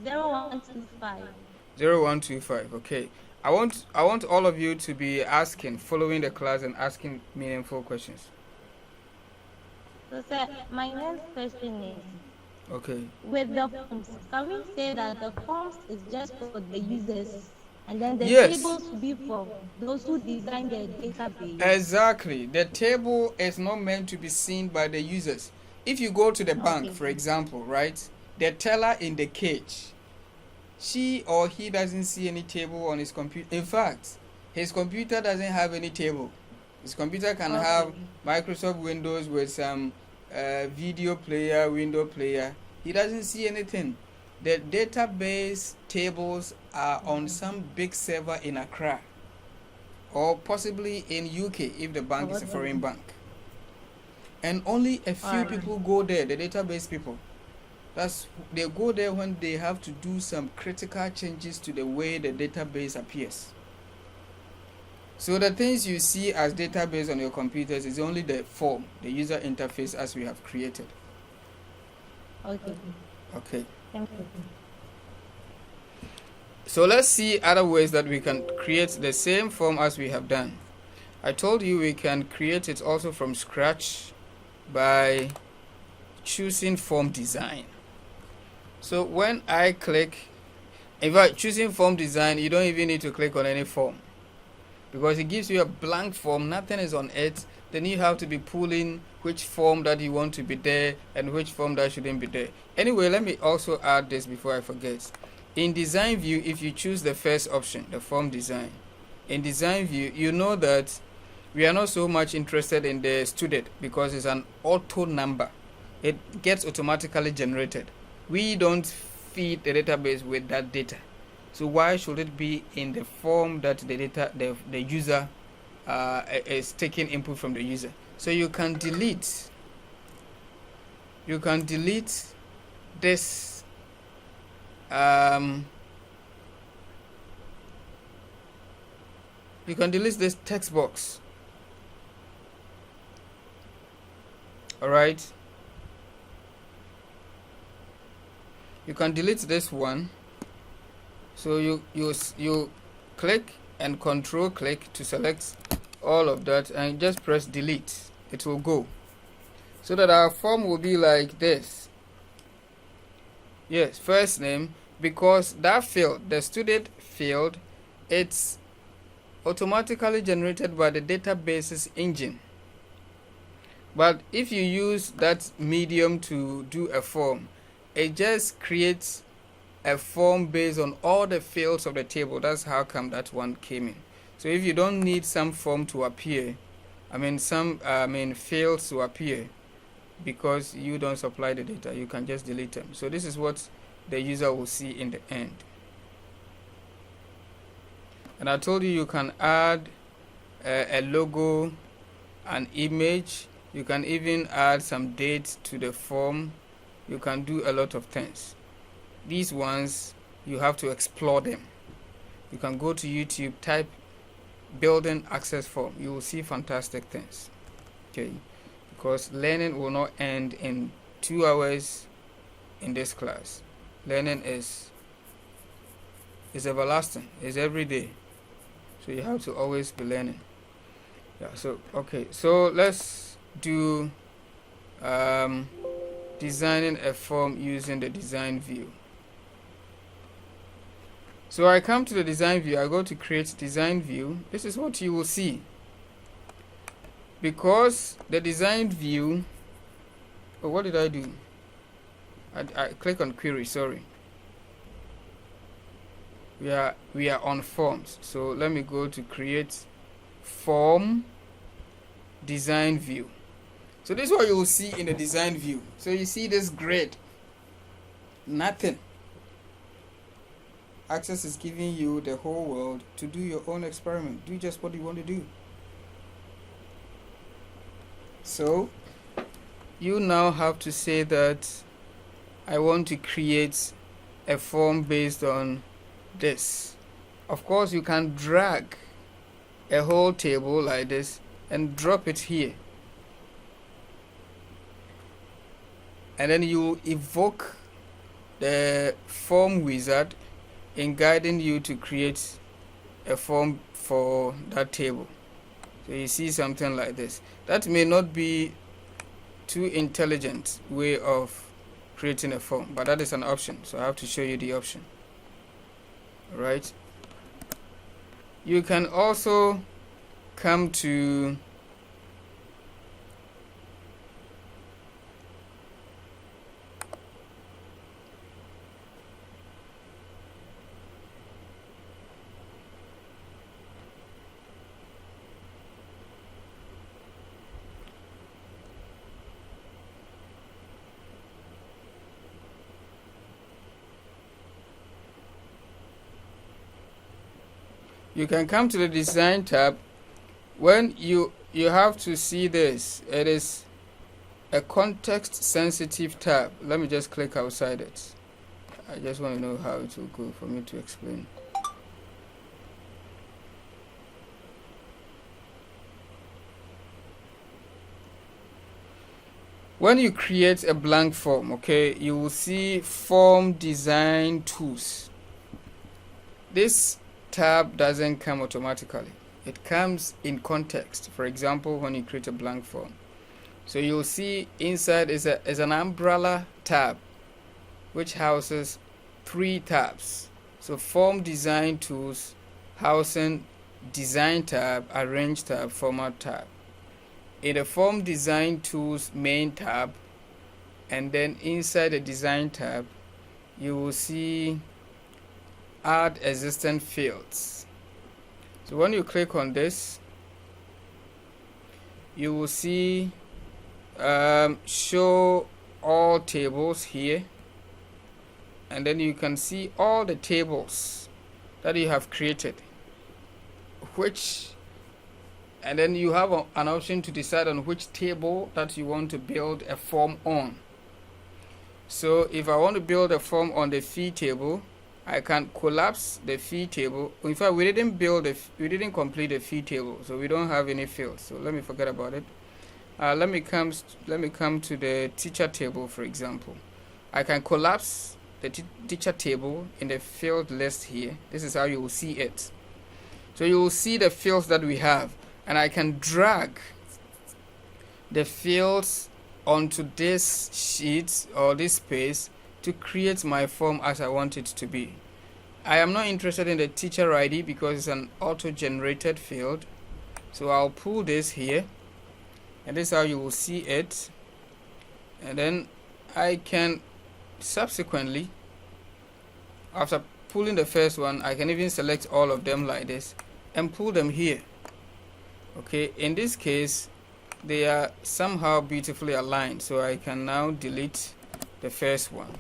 0125. 0125. Okay. I want all of you to be asking, following the class and asking meaningful questions. So, sir, my next question is, okay, with the forms, can we say that the forms is just for the users and then the yes, tables will be for those who design the database? Exactly. The table is not meant to be seen by the users. If you go to the bank, Okay. for example, right, the teller in the cage, she or he doesn't see any table on his computer. In fact, his computer doesn't have any table. His computer can Okay. have Microsoft Windows with some video player, window player. He doesn't see anything. The database tables are on some big server in Accra or possibly in UK if the bank is a foreign bank. And only a few people go there, the database people. They go there when they have to do some critical changes to the way the database appears. So the things you see as database on your computers is only the form, the user interface as we have created. Okay. Okay. Thank you. So let's see other ways that we can create the same form as we have done. I told you we can create it also from scratch by choosing form design. So when I click, in fact, choosing form design, you don't even need to click on any form because it gives you a blank form, nothing is on it. Then you have to be pulling which form that you want to be there and which form that shouldn't be there. Anyway, let me also add this before I forget. In design view, if you choose the first option, the form design, in design view, you know that we are not so much interested in the student because it's an auto number. It gets automatically generated. We don't feed the database with that data. So why should it be in the form that the user is taking input from the user? So you can delete this you can delete this text box. All right, you can delete this one. So you click and control click to select all of that and just press delete. It will go so that our form will be like this. Yes, first name, because that field, the student field, it's automatically generated by the database's engine. But if you use that medium to do a form, it just creates a form based on all the fields of the table. That's how come that one came in. So if you don't need some form to appear, some fields to appear because you don't supply the data, you can just delete them. So this is what the user will see in the end. And I told you can add a logo, an image. You can even add some dates to the form. You can do a lot of things. These ones, you have to explore them. You can go to YouTube, type building access form. You will see fantastic things. Okay, because learning will not end in 2 hours in this class. Learning is everlasting, is every day. So you have to always be learning. Yeah, so okay, so let's do designing a form using the design view. So I come to the design view, I go to create design view. This is what you will see. because the design view, oh, what did I do? I click on query, sorry. We are on forms, so let me go to create form design view. So this is what you will see in the design view. So you see this grid, nothing. Access is giving you the whole world to do your own experiment. Do just what you want to do. So you now have to say that I want to create a form based on this. Of course, you can drag a whole table like this and drop it here. And then you evoke the form wizard in guiding you to create a form for that table. So you see something like this. That may not be too intelligent way of creating a form, but that is an option, so I have to show you the option. Right? You can also come to the design tab. When you have to see this, it is a context sensitive tab. Let me just click outside it. I just want to know how it will go for me to explain. When you create a blank form, okay, you will see form design tools. This tab doesn't come automatically. It comes in context. For example, when you create a blank form. So you'll see inside is an umbrella tab which houses 3 tabs. So form design tools, housing design tab, arrange tab, format tab. In the form design tools main tab, and then inside the design tab, you will see add existing fields. So when you click on this, you will see show all tables here, and then you can see all the tables that you have created, and then you have an option to decide on which table that you want to build a form on. So if I want to build a form on the fee table, I can collapse the fee table. In fact, we didn't complete the fee table, so we don't have any fields. So let me forget about it. Let me come to the teacher table, for example. I can collapse the teacher table in the field list here. This is how you will see it. So you will see the fields that we have, and I can drag the fields onto this sheet or this space to create my form as I want it to be. I am not interested in the teacher ID because it's an auto-generated field. So I'll pull this here, and this is how you will see it. And then I can subsequently, after pulling the first one, I can even select all of them like this and pull them here. Okay, in this case, they are somehow beautifully aligned, so I can now delete the first one.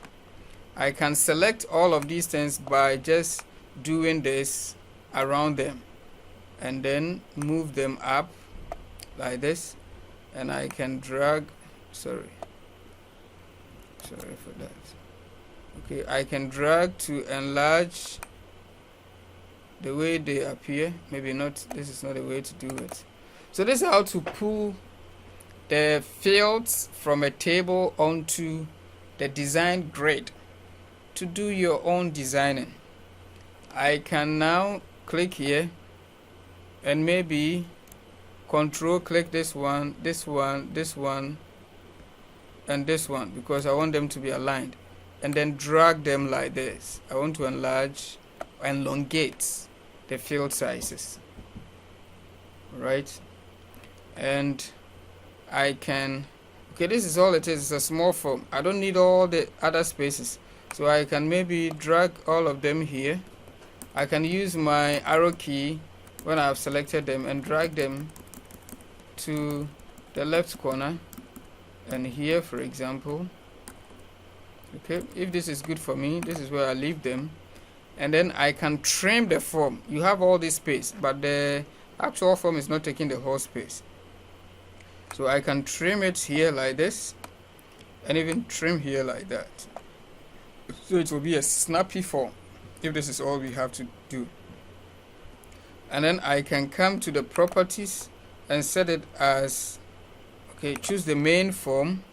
I can select all of these things by just doing this around them and then move them up like this, and I can drag, sorry for that. Okay, I can drag to enlarge the way they appear. Maybe not, this is not the way to do it. So this is how to pull the fields from a table onto the design grid to do your own designing. I can now click here and maybe control click this one, this one, this one, and this one, because I want them to be aligned, and then drag them like this. I want to elongate the field sizes. Right? and I can, okay, this is all it is. It's a small form. I don't need all the other spaces, so I can maybe drag all of them here. I can use my arrow key when I've selected them and drag them to the left corner, and here, for example. Okay, if this is good for me, this is where I leave them, and then I can trim the form. You have all this space, but the actual form is not taking the whole space, so I can trim it here like this, and even trim here like that, so it will be a snappy form if this is all we have to do. And then I can come to the properties and set it as, okay, choose the main form.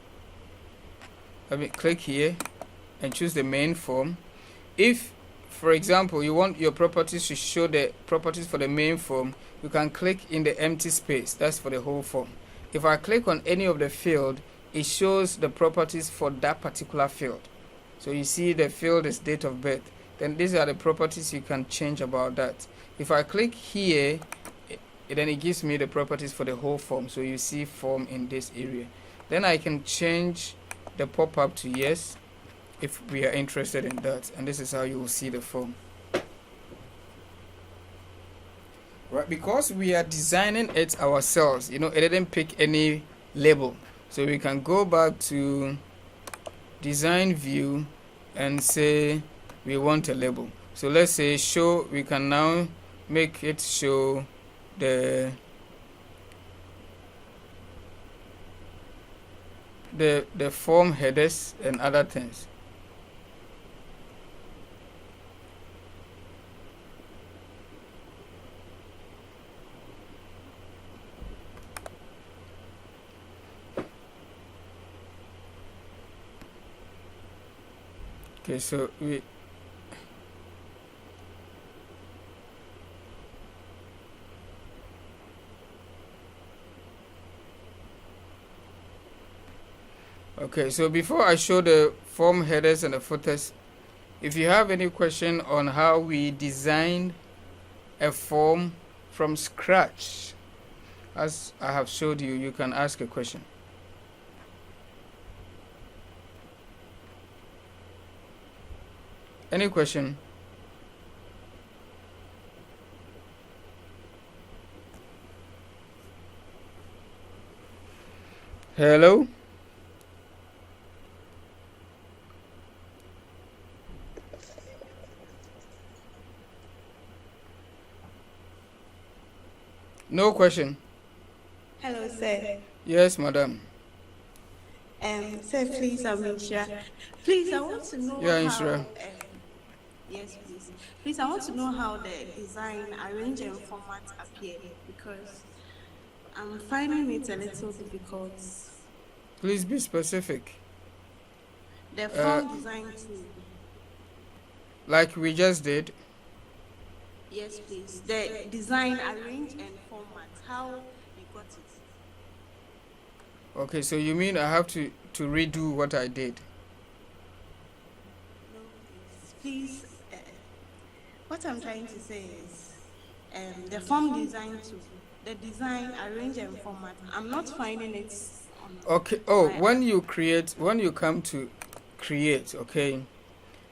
Let me click here and choose the main form. If, for example, you want your properties to show the properties for the main form, you can click in the empty space. That's for the whole form. If I click on any of the field, it shows the properties for that particular field. So you see the field is date of birth. Then these are the properties you can change about that. If I click here, then it gives me the properties for the whole form. So you see form in this area. Then I can change the pop-up to yes if we are interested in that, and this is how you will see the form. Right, because we are designing it ourselves, it didn't pick any label, so we can go back to design view and say we want a label. So let's say show, we can now make it show the form headers and other things. Okay, so we okay, so before I show the form headers and the footers, if you have any question on how we designed a form from scratch, as I have showed you, you can ask a question. Any question? Hello? No question. Hello, sir. Yes, madam. Sir, please, I'm Insha. Please, I want to know Yeah, how. Insha. Yes, please. Please, I want to know how the design, arrange, and format appear, because I'm finding it a little difficult. Please be specific. The form design tool. Like we just did. Yes, please. The design, arrange, and format. How you got it? Okay, so you mean I have to redo what I did? No, please. What I'm trying to say is, the form design tool, the design, arrange, and format. I'm not finding it. Okay. Oh, when you come to create, okay,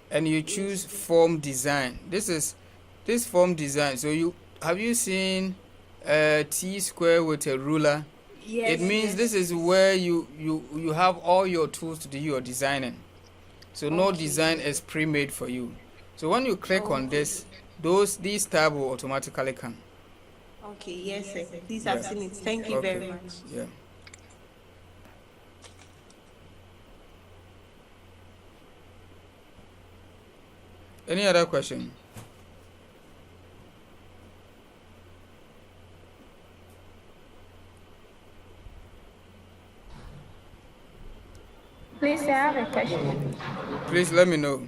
and you choose form design. This form design. So have you seen a T-square with a ruler? Yes. It means this is where you have all your tools to do your designing. So no design is pre-made for you. So when you click on this, these tabs will automatically come. Okay, yes, sir. Please have seen it. Thank you very much. Yeah. Any other question? Please, I have a question. Please let me know.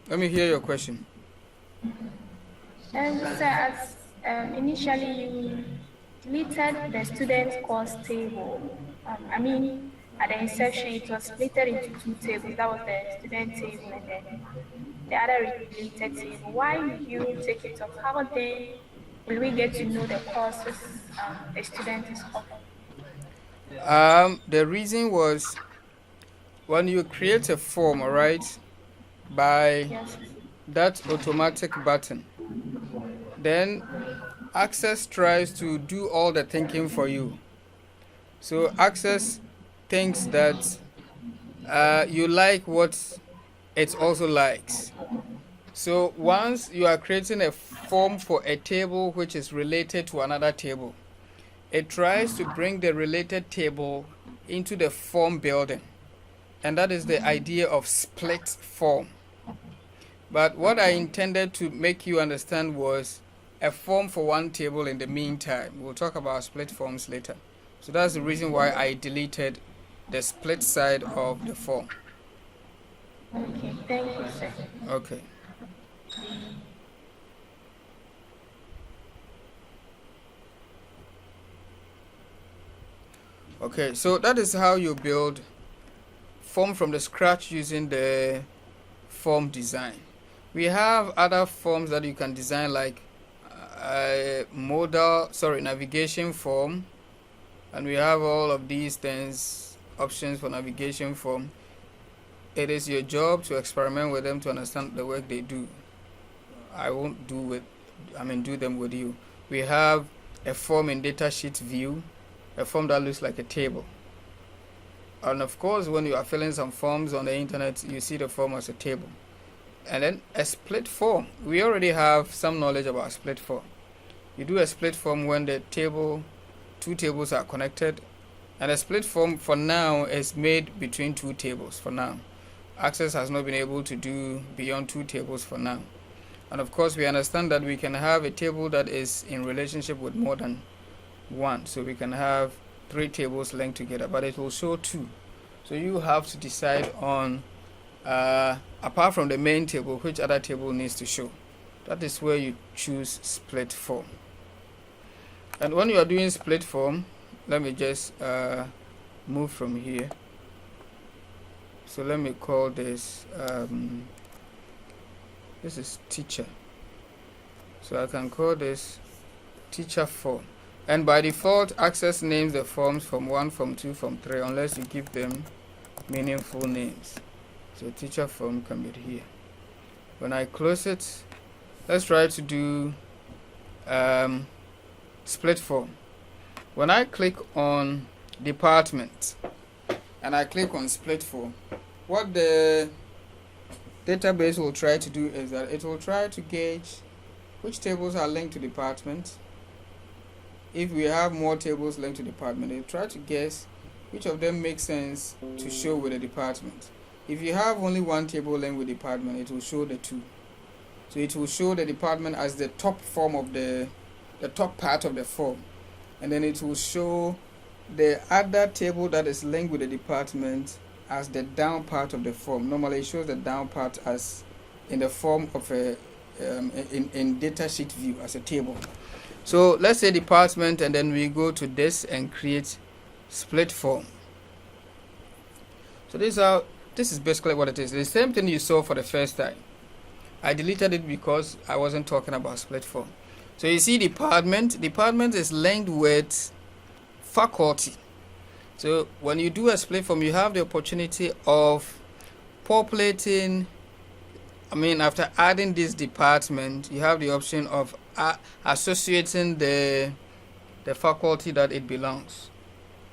Let me hear your question. Sir, as initially you deleted the student course table. At the inception, it was split into two tables. That was the student table and then the other related table. Why did you take it off? How then will we get to know the courses a student is offering? The reason was when you create a form, all right, by Yes. that automatic button, then Access tries to do all the thinking for you. So Access thinks that you like what it also likes. So once you are creating a form for a table which is related to another table, it tries to bring the related table into the form building. And that is the idea of split form. But what I intended to make you understand was a form for one table in the meantime. We'll talk about split forms later. So that's the reason why I deleted the split side of the form. Okay. Thank you, sir. Okay. Okay, so that is how you build form from the scratch using the form design. We have other forms that you can design, like navigation form, and we have all of these things, options for navigation form. It is your job to experiment with them to understand the work they do. I won't do them with you. We have a form in Datasheet view, a form that looks like a table. And of course, when you are filling some forms on the internet, you see the form as a table. And then a split form. We already have some knowledge about split form. You do a split form when the two tables are connected. And a split form for now is made between two tables for now. Access has not been able to do beyond two tables for now. And of course, we understand that we can have a table that is in relationship with more than one. So we can have 3 tables linked together, but it will show 2. So you have to decide on, apart from the main table, which other table needs to show. That is where you choose split form. And when you are doing split form, let me just move from here. So let me call this, this is teacher. So I can call this teacher form. And by default, Access names the forms from 1, from 2, from 3, unless you give them meaningful names. So teacher form can be here. When I close it, let's try to do split form. When I click on department and I click on split form, what the database will try to do is that it will try to gauge which tables are linked to department. If we have more tables linked to department, it will try to guess which of them makes sense to show with the department. If you have only one table linked with department, it will show the 2. So it will show the department as the top form of the top part of the form, and then it will show the other table that is linked with the department as the down part of the form. Normally it shows the down part as in the form of a in datasheet view as a table. So let's say department, and then we go to this and create split form. So this is basically what it is. The same thing you saw for the first time. I deleted it because I wasn't talking about split form. So you see department is linked with faculty. So when you do a split form, you have the opportunity of populating, after adding this department, you have the option of associating the faculty that it belongs.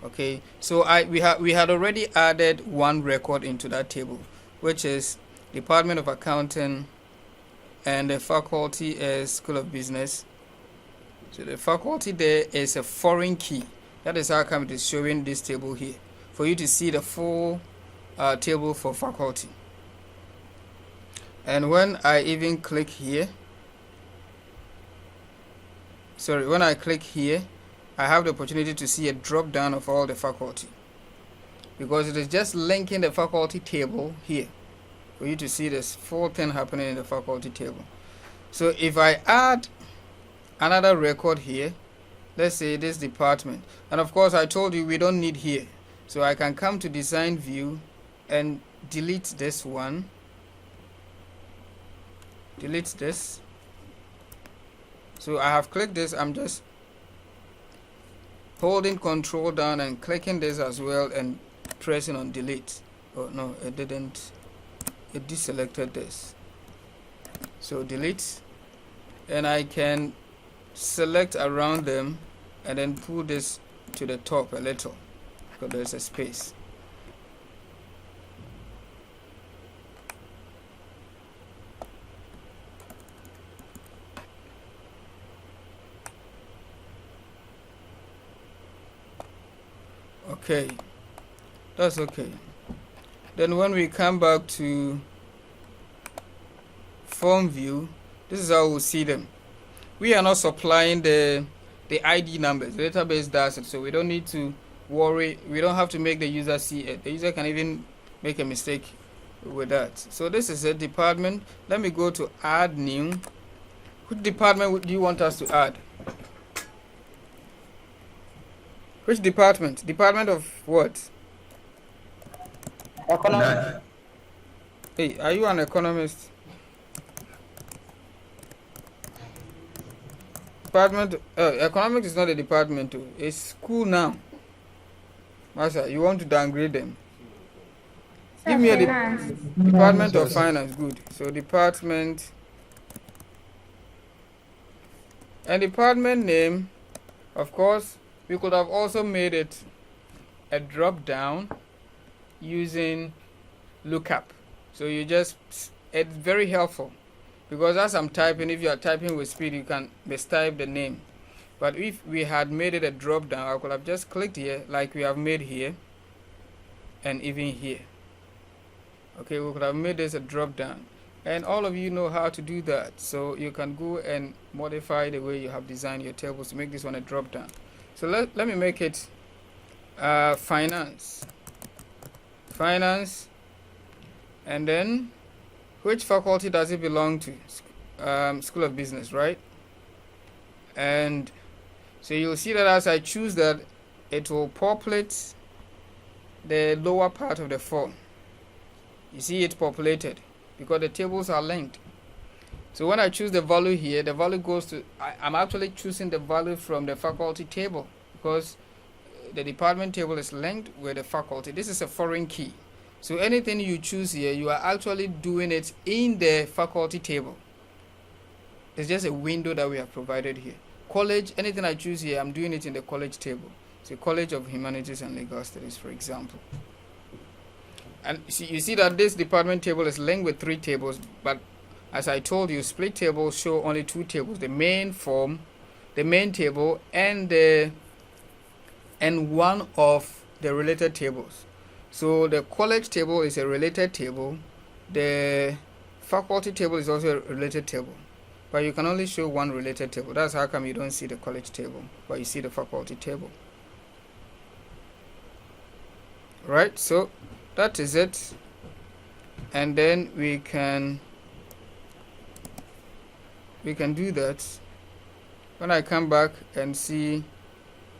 Okay, so we had already added one record into that table, which is Department of Accounting, and the faculty is School of Business. So the faculty there is a foreign key. That is how come it is showing this table here, for you to see the full table for faculty. And when I even click here, when I click here, I have the opportunity to see a drop down of all the faculty, because it is just linking the faculty table here for you to see this full thing happening in the faculty table. So if I add another record here, let's say this department, and of course I told you we don't need here, so I can come to design view and delete this one, delete this. So I have clicked this, I'm just holding control down and clicking this as well and pressing on delete. Oh no, it didn't. It deselected this. So delete, and I can select around them and then pull this to the top a little because there's a space. Okay, that's okay. Then when we come back to form view, this is how we'll see them. We are not supplying the ID numbers. The database does it, so we don't need to worry. We don't have to make the user see it. The user can even make a mistake with that. So this is a department. Let me go to add new. Which department do you want us to add? Which department? Department of what? Economics. Hey, are you an economist? Department. Economics is not a department. It's school now. Master, you want to downgrade them? Give me a department of finance. Good. So department and department name. Of course, we could have also made it a drop down using lookup. So you just, it's very helpful because as I'm typing, if you are typing with speed, you can mistype the name. But if we had made it a drop down, I could have just clicked here like we have made here and even here. Okay, we could have made this a drop down, and all of you know how to do that, so you can go and modify the way you have designed your tables to make this one a drop down. So let me make it finance, and then which faculty does it belong to? School of Business, right? And so you'll see that as I choose that, it will populate the lower part of the form. You see it populated because the tables are linked. So when I choose the value here, the value goes to, I'm actually choosing the value from the faculty table because the department table is linked with the faculty. This is a foreign key. So anything you choose here, you are actually doing it in the faculty table. It's just a window that we have provided here. College, anything I choose here, I'm doing it in the college table. So College of Humanities and Legal Studies, for example. And you see that this department table is linked with 3 tables, but as I told you, split tables show only 2 tables: the main form, the main table, and one of the related tables. So the college table is a related table. The faculty table is also a related table, but you can only show one related table. That's how come you don't see the college table, but you see the faculty table. Right? So that is it. And then we can do that. When I come back and see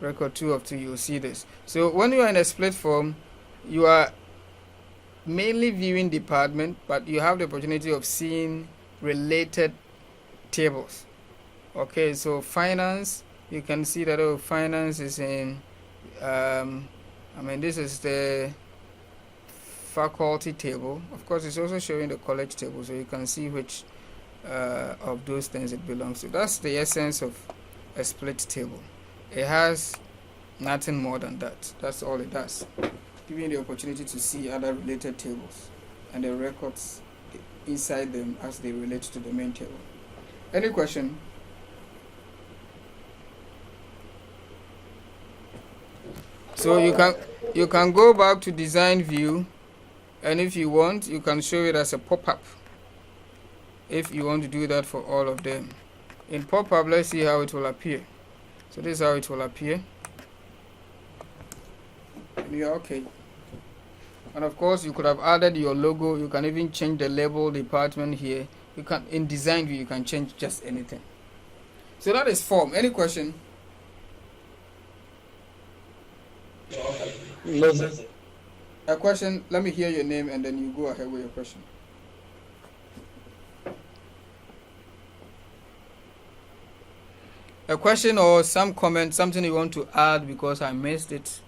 record 2 of 2, you'll see this. So when you are in a split form, you are mainly viewing department, but you have the opportunity of seeing related tables. Okay, so finance, you can see that finance is in this is the faculty table. Of course, it's also showing the college table, so you can see which of those things it belongs to. That's the essence of a split table. It has nothing more than that. That's all it does, giving you the opportunity to see other related tables and the records inside them as they relate to the main table. Any question? So you can go back to design view, and if you want, you can show it as a pop-up if you want to do that for all of them. In pop-up, let's see how it will appear. So this is how it will appear. And you're okay. And of course, you could have added your logo. You can even change the label department here. You can, in design view, you can change just anything. So that is form. Any question? No, sir. A question? Let me hear your name and then you go ahead with your question. A question or some comment, something you want to add because I missed it?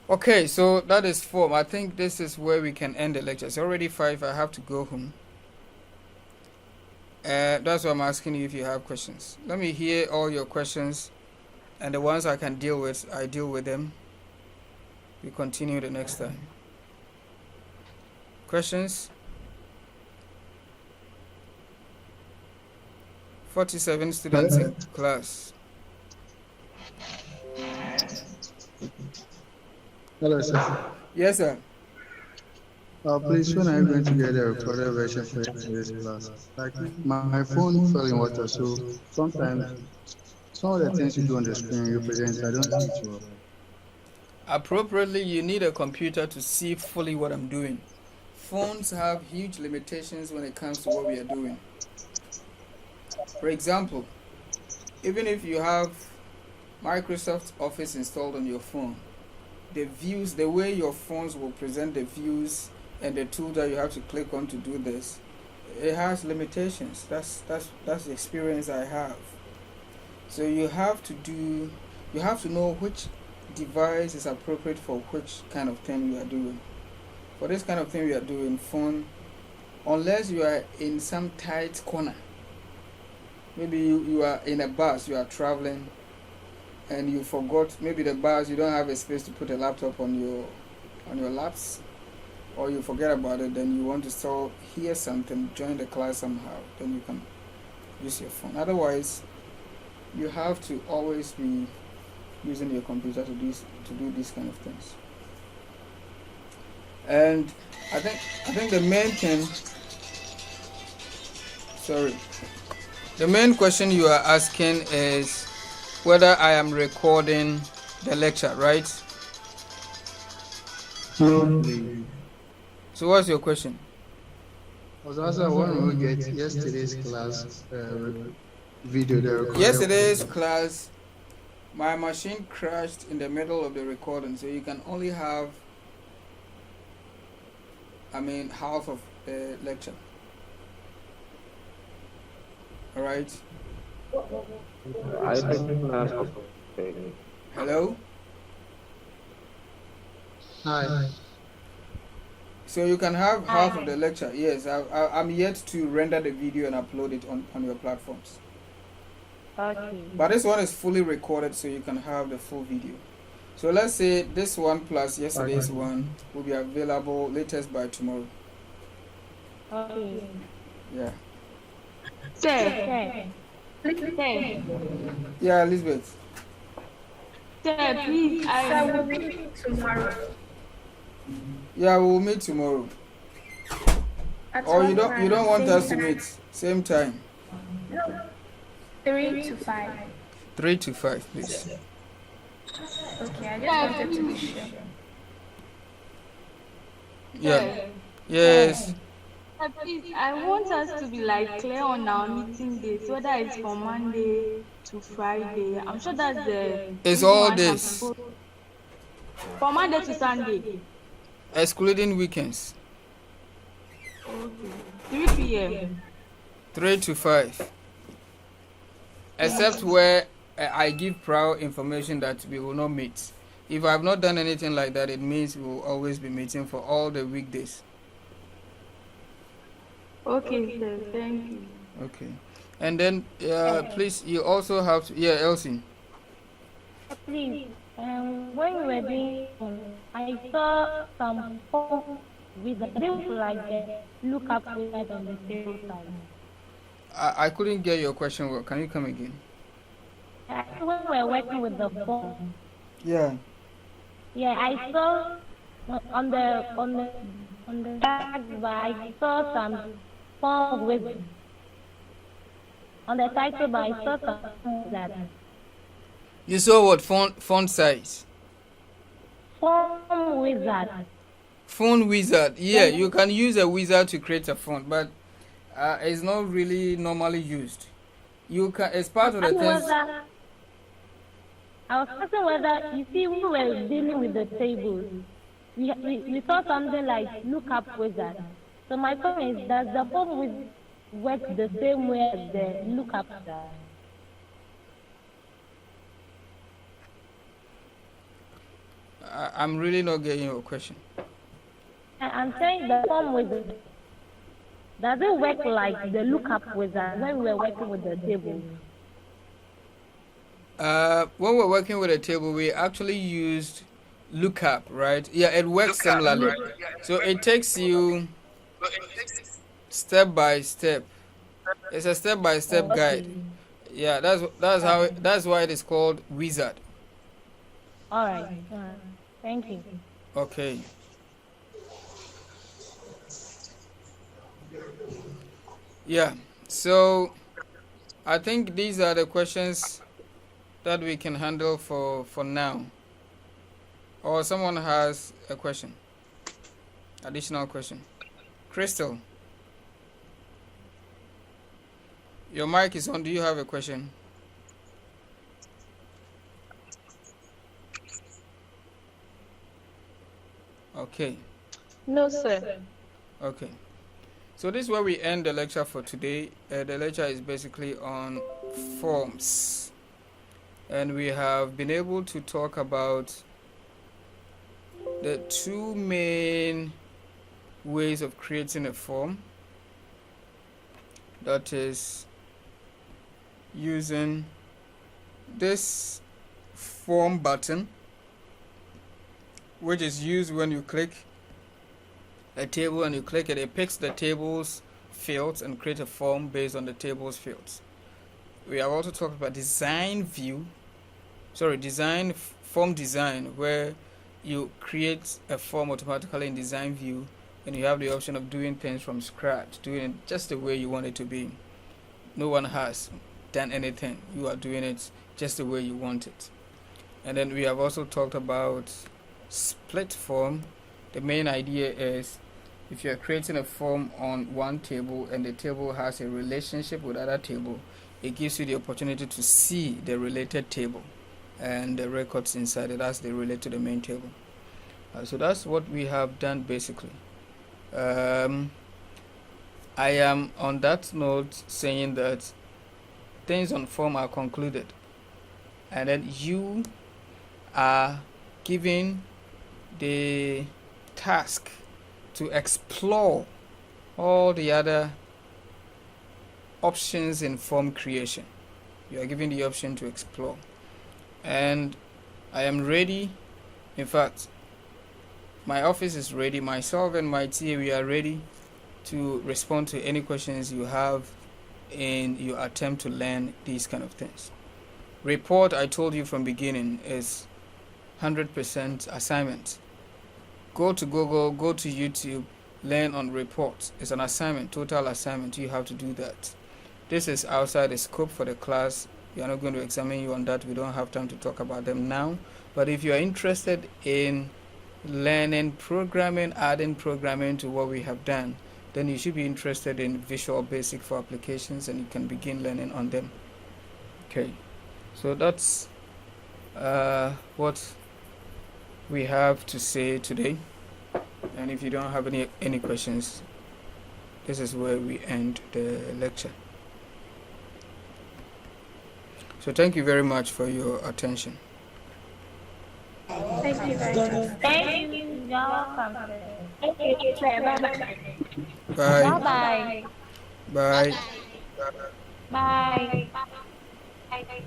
Okay, so that is form. I think this is where we can end the lecture. It's already 5. I have to go home. That's why I'm asking you if you have questions. Let me hear all your questions, and the ones I can deal with, I deal with them. We continue the next time. Questions? 47 students in class. Hello, sir. Yes, sir. Please, when are you going to get a recorded version for this class? Like, my phone fell in water, so sometimes some of the things you do on the screen you present, I don't see it well. Appropriately, you need a computer to see fully what I'm doing. Phones have huge limitations when it comes to what we are doing. For example, even if you have Microsoft Office installed on your phone, the views, the way your phones will present the views and the tool that you have to click on to do this, it has limitations. That's the experience I have. So you have to know which device is appropriate for which kind of thing you are doing. For this kind of thing we are doing, phone, unless you are in some tight corner, maybe you are in a bus, you are traveling, and you forgot, maybe the bus, you don't have a space to put a laptop on your laps, or you forget about it, then you want to still hear something, join the class somehow, then you can use your phone. Otherwise, you have to always be using your computer to do these kind of things. And I think the main thing, the main question you are asking is whether I am recording the lecture, right? No, please. So what's your question? I was also when we get yesterday's class video, the recorded. Yesterday's class, my machine crashed in the middle of the recording, so you can only have, half of the lecture. Alright? I think that's okay. Hello? Hi. So you can have half of the lecture. Yes, I'm yet to render the video and upload it on your platforms. Okay. But this one is fully recorded, so you can have the full video. So let's say this one plus yesterday's one will be available latest by tomorrow. Okay. Yeah. Sir, Yeah, Elizabeth. sir, please, I will meet tomorrow. Yeah, we'll meet tomorrow. Or you don't want us to meet same time? No. 3 to 5. 3 to 5, please. Okay, I just wanted to be sure. Yeah. Yes. Please, I want us to be like clear on our meeting days, whether it's from Monday to Friday. I'm sure that's the. It's all days. From Monday to Sunday. Excluding weekends. Okay. 3 p.m. 3 to 5. Except where I give prior information that we will not meet. If I have not done anything like that, it means we will always be meeting for all the weekdays. Okay, sir. Thank you. Okay. And then, please, you also have to, Elsie. Please, when we were doing, I saw some form with the things like the look up wizard on the table side. I couldn't get your question well. Can you come again? When we were working with the form. Yeah. Yeah, I saw on the tag bar, I saw some form with on the title bar, I saw some that. You saw what font size? Form wizard. Phone wizard. Yeah, you can use a wizard to create a font, but it's not really normally used. You can, as part of the things. I was asking whether, you see, we were dealing with the tables. We saw something like look up wizard. So my question is, does the form works the same way as the lookup does? I'm really not getting your question. I'm saying the form wizard, does it work like the lookup wizard when we were working with the tables? When we're working with a table, we actually used lookup, right? Yeah, it works similarly. So it takes you step by step. It's a step by step guide. Yeah, that's why it is called wizard. All right. Thank you. Okay. Yeah. So I think these are the questions that we can handle for now. Or someone has a question. Additional question. Crystal. Your mic is on. Do you have a question? Okay. No, sir. Okay. So this is where we end the lecture for today. The lecture is basically on forms. And we have been able to talk about the two main ways of creating a form. That is using this form button, which is used when you click a table and you click it, it picks the table's fields and create a form based on the table's fields. We have also talked about form design, where you create a form automatically in design view and you have the option of doing things from scratch, doing it just the way you want it to be. No one has done anything. You are doing it just the way you want it. And then we have also talked about split form. The main idea is if you're creating a form on one table and the table has a relationship with other table, it gives you the opportunity to see the related table and the records inside it as they relate to the main table. So that's what we have done basically. I am on that note saying that things on form are concluded, and then you are given the task to explore all the other options in form creation. You are given the option to explore, and I am ready. In fact, my office is ready. Myself and my team, we are ready to respond to any questions you have in your attempt to learn these kind of things. Report, I told you from beginning, is 100% assignment. Go to Google, go to YouTube, learn on reports. It's an assignment, total assignment. You have to do that. This is outside the scope for the class. We are not going to examine you on that. We don't have time to talk about them now. But if you are interested in learning programming, adding programming to what we have done, then you should be interested in Visual Basic for applications, and you can begin learning on them. Okay, so that's what we have to say today. And if you don't have any questions, this is where we end the lecture. So thank you very much for your attention. Thank you very much. Thank you. You're welcome. Thank you. Bye. Bye. Bye. Bye. Bye.